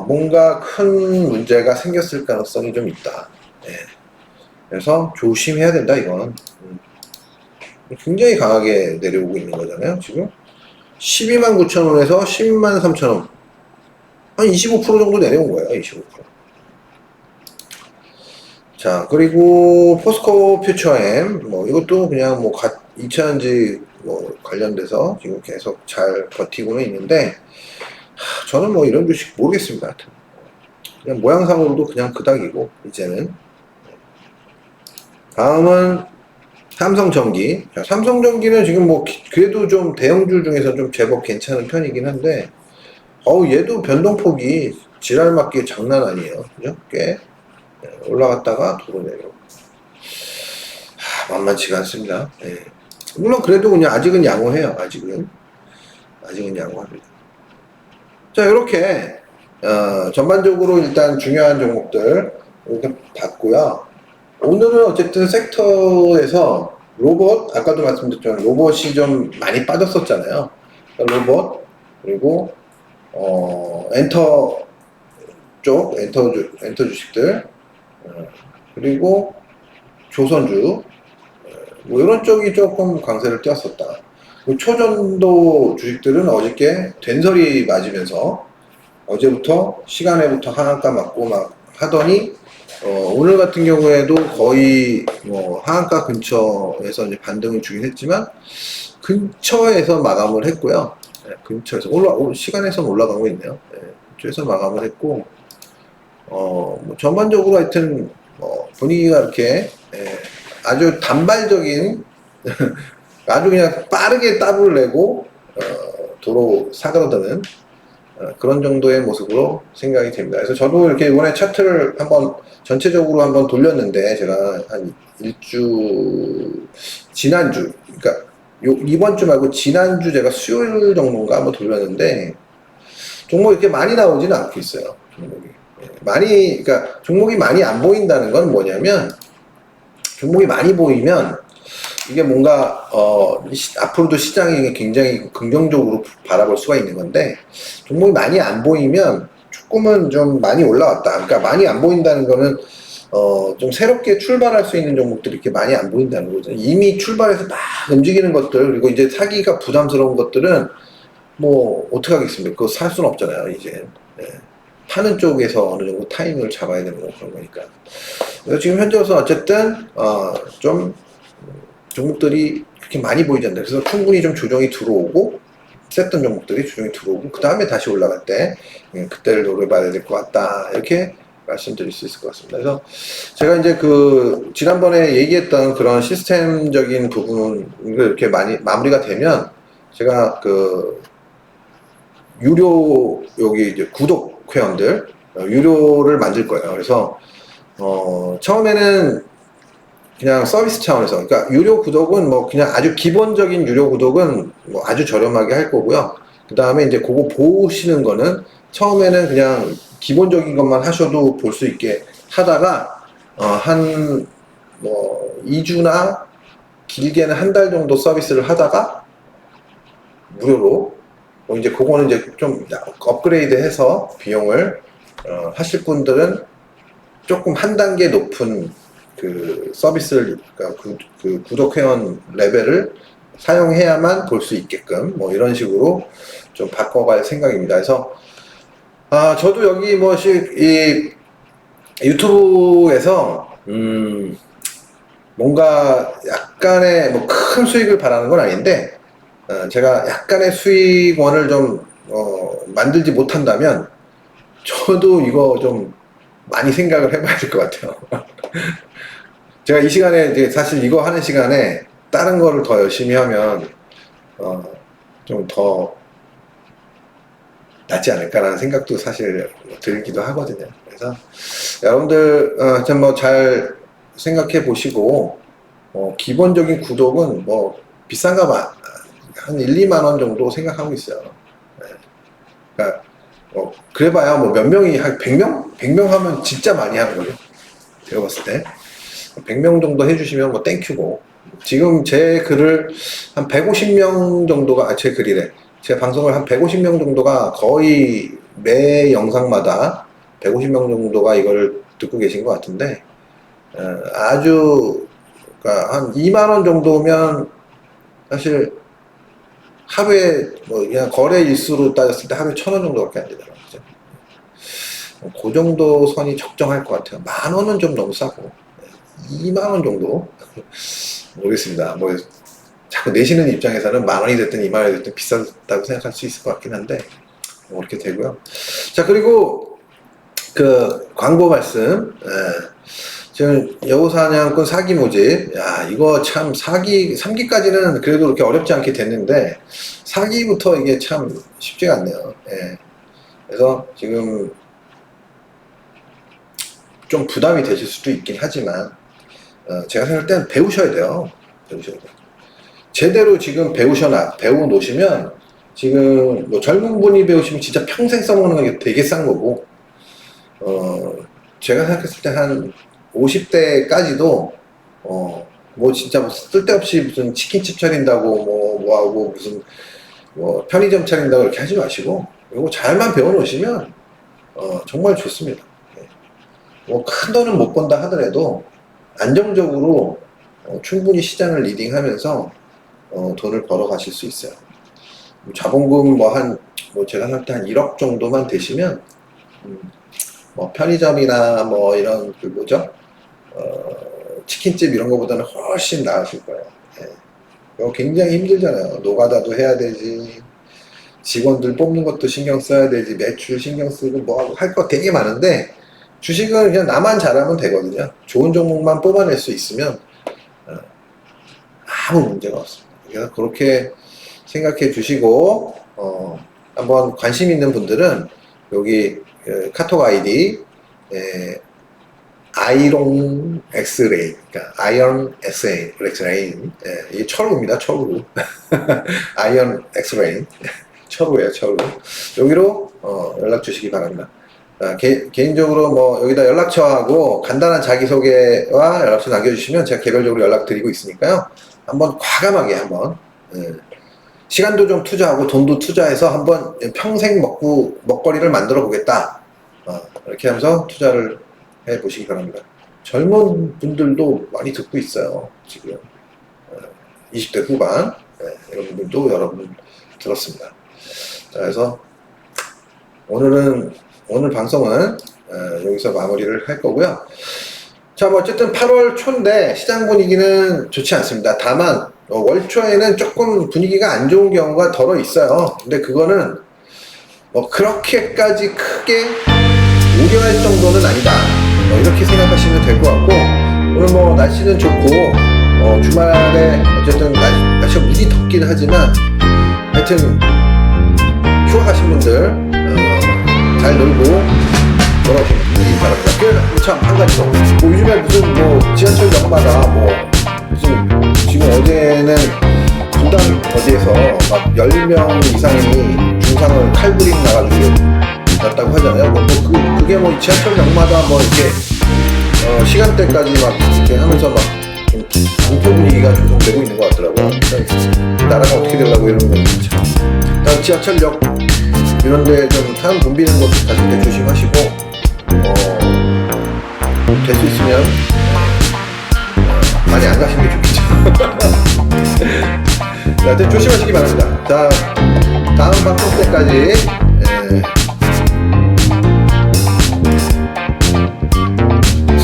뭔가 큰 문제가 생겼을 가능성이 좀 있다. 네. 그래서 조심해야 된다 이건. 굉장히 강하게 내려오고 있는 거잖아요 지금. 12만 9천원에서 10만 3천원, 한 25% 정도 내려온 거예요. 25%. 자, 그리고 포스코 퓨처엠 뭐 이것도 그냥 뭐 2차전지 뭐 관련돼서 지금 계속 잘 버티고는 있는데 저는 뭐 이런 주식 모르겠습니다. 그냥 모양상으로도 그냥 그닥이고 이제는. 다음은 삼성전기. 자, 삼성전기는 지금 뭐 그래도 좀 대형주 중에서 좀 제법 괜찮은 편이긴 한데 얘도 변동폭이 지랄맞게 장난 아니에요. 그죠? 꽤 올라갔다가 도로 내려오고 만만치가 않습니다. 네. 물론 그래도 그냥 아직은 양호해요. 아직은 양호합니다. 자, 이렇게 전반적으로 일단 중요한 종목들 이렇게 봤고요. 오늘은 어쨌든 섹터에서 로봇, 아까도 말씀드렸지만 로봇이 좀 많이 빠졌었잖아요. 로봇, 그리고 엔터 쪽, 엔터 주식들, 그리고 조선주, 뭐 이런 쪽이 조금 강세를 띄었었다. 초전도 주식들은 어저께 된설이 맞으면서 어제부터 시간에부터 하한가 맞고 막 하더니 오늘 같은 경우에도 거의 뭐 하한가 근처에서 이제 반등을 주긴 했지만 근처에서 마감을 했고요. 네, 근처에서 시간에서 올라가고 있네요. 네, 근처에서 마감을 했고 뭐 전반적으로 하여튼 분위기가 이렇게 아주 단발적인 아주 그냥 빠르게 따블을 내고 도로 사그러드는 그런 정도의 모습으로 생각이 됩니다. 그래서 저도 이렇게 이번에 차트를 한번 전체적으로 한번 돌렸는데 제가 한 지난주, 그러니까 이번 주 말고 지난주 제가 수요일 정도인가 한번 돌렸는데 종목이 이렇게 많이 나오지는 않고 있어요. 그러니까 종목이 많이 안 보인다는 건 뭐냐면 종목이 많이 보이면 이게 뭔가 앞으로도 시장이 굉장히 긍정적으로 바라볼 수가 있는 건데 종목이 많이 안 보이면 조금은 좀 많이 올라왔다. 그러니까 많이 안 보인다는 거는 좀 새롭게 출발할 수 있는 종목들이 이렇게 많이 안 보인다는 거죠. 이미 출발해서 막 움직이는 것들, 그리고 이제 사기가 부담스러운 것들은 뭐 어떻게 하겠습니까? 그거 살 수는 없잖아요. 이제 파는 쪽에서 어느 정도 타이밍을 잡아야 되는 그런 거니까. 그래서 지금 현재로서 어쨌든 좀 종목들이 그렇게 많이 보이지 않는다. 그래서 충분히 좀 조정이 들어오고 셌던 종목들이 조정이 들어오고 그 다음에 다시 올라갈 때 그때를 노려봐야 될 것 같다. 이렇게 말씀드릴 수 있을 것 같습니다. 그래서 제가 이제 그 지난번에 얘기했던 그런 시스템적인 부분을 이렇게 많이 마무리가 되면 제가 그 유료 여기 이제 구독 회원들 유료를 만들 거예요. 그래서 처음에는 그냥 서비스 차원에서, 그러니까 유료 구독은 뭐 그냥 아주 기본적인 유료 구독은 뭐 아주 저렴하게 할 거고요. 그 다음에 이제 그거 보시는 거는 처음에는 그냥 기본적인 것만 하셔도 볼 수 있게 하다가 한 뭐 2주나 길게는 한 달 정도 서비스를 하다가 무료로 이제 그거는 이제 좀 업그레이드 해서 비용을 하실 분들은 조금 한 단계 높은 그 서비스를, 그러니까 그 구독 회원 레벨을 사용해야만 볼 수 있게끔 뭐 이런 식으로 좀 바꿔갈 생각입니다. 그래서 저도 여기 이 유튜브에서 뭔가 약간의 뭐 큰 수익을 바라는 건 아닌데 제가 약간의 수익원을 좀 만들지 못한다면 저도 이거 좀 많이 생각을 해봐야 될 것 같아요. 제가 이 시간에 이제 사실 이거 하는 시간에 다른 거를 더 열심히 하면 좀 더 낫지 않을까라는 생각도 사실 들기도 하거든요. 그래서 여러분들 좀 뭐 잘 생각해 보시고 기본적인 구독은 뭐 비싼가 봐 한 1, 2만 원 정도 생각하고 있어요. 네. 그러니까 그래봐야 뭐 몇 명이 한 100명? 100명 하면 진짜 많이 하는 거죠. 제가 봤을 때 100명 정도 해주시면 뭐 땡큐고, 지금 제 글을 한 150명 정도가 제 글이래, 제 방송을 한 150명 정도가 거의 매 영상마다 150명 정도가 이걸 듣고 계신 것 같은데 아주 그러니까 한 2만 원 정도면 사실 하루에 뭐 그냥 거래 일수로 따졌을 때 하루에 1,000원 정도밖에 안 되더라고요. 그 정도 선이 적정할 것 같아요. 10,000원은 좀 너무 싸고 2만 원 정도 모르겠습니다. 뭐 자꾸 내시는 입장에서는 10,000원이 됐든 2만 원이 됐든 비싸다고 생각할 수 있을 것 같긴 한데 뭐 그렇게 되고요. 자, 그리고 그 광고 말씀, 지금 여우사냥꾼 사기 모집, 야 이거 참 3기까지는 그래도 그렇게 어렵지 않게 됐는데 4기부터 이게 참 쉽지가 않네요. 그래서 지금 좀 부담이 되실 수도 있긴 하지만 제가 생각할 때는 배우셔야 돼요. 제대로 지금 배워 놓으시면, 지금 뭐 젊은 분이 배우시면 진짜 평생 써먹는 게 되게 싼 거고, 제가 생각했을 때 한 50대까지도 뭐 진짜 뭐 쓸데없이 무슨 치킨집 차린다고 뭐하고 무슨 뭐 편의점 차린다고 이렇게 하지 마시고 이거 잘만 배워 놓으시면 정말 좋습니다. 뭐 큰 돈은 못 번다 하더라도 안정적으로 충분히 시장을 리딩하면서 돈을 벌어 가실 수 있어요. 자본금 뭐 제가 생각할 때 한 1억 정도만 되시면 뭐 편의점이나 뭐 이런 그 뭐죠 치킨집 이런 거보다는 훨씬 나으실 거예요. 이거 굉장히 힘들잖아요. 노가다도 해야 되지, 직원들 뽑는 것도 신경 써야 되지, 매출 신경 쓰고 뭐 할 거 되게 많은데 주식은 그냥 나만 잘하면 되거든요. 좋은 종목만 뽑아낼 수 있으면 아무 문제가 없습니다. 그래서 그렇게 생각해 주시고 한번 관심 있는 분들은 여기 카톡 아이디 아이롱 엑스레이, 그러니까 아이언 엑스레이, 이게 철우입니다. 철우. 아이언 엑스레이, 철우예요. 철우. 여기로 연락 주시기 바랍니다. 개인적으로 뭐 여기다 연락처하고 간단한 자기소개와 연락처 남겨주시면 제가 개별적으로 연락드리고 있으니까요. 한번 과감하게 한번 시간도 좀 투자하고 돈도 투자해서 한번 평생 먹거리를 만들어 보겠다, 이렇게 하면서 투자를 해 보시기 바랍니다. 젊은 분들도 많이 듣고 있어요. 지금 20대 후반 이런 분들도 여러분 들었습니다. 자, 그래서 오늘 방송은 여기서 마무리를 할 거고요. 자, 뭐 어쨌든 8월 초인데 시장 분위기는 좋지 않습니다. 다만 월 초에는 조금 분위기가 안 좋은 경우가 덜어 있어요. 근데 그거는 그렇게까지 크게 우려할 정도는 아니다. 이렇게 생각하시면 될 것 같고, 오늘 날씨는 좋고, 주말에 어쨌든 날씨가 무지 덥긴 하지만, 하여튼 휴가 가신 분들 잘 놀고 돌아오시기 바랍니다. 참 한 가지 더. 요즘에 무슨 지하철 역마다 무슨 지금 어제는 분당 어디에서 막 10명 이상이 중상을 칼부림 나가지고 났다고 하잖아요. 그게 지하철역마다 이렇게 시간대까지 막 이렇게 하면서 막 좀 공포 분위기가 조성되고 있는 것 같더라고요. 나라가 어떻게 되려고 이러는 건지 참. 일단 지하철역 이런데 좀 사람 붐비는 것도 가실 때 조심하시고, 될 수 있으면 많이 안 가시는 게 좋겠죠. 하여튼 조심하시기 바랍니다. 자, 다음 방송 때까지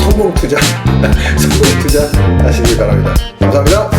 성공 투자 하시기 바랍니다. 감사합니다.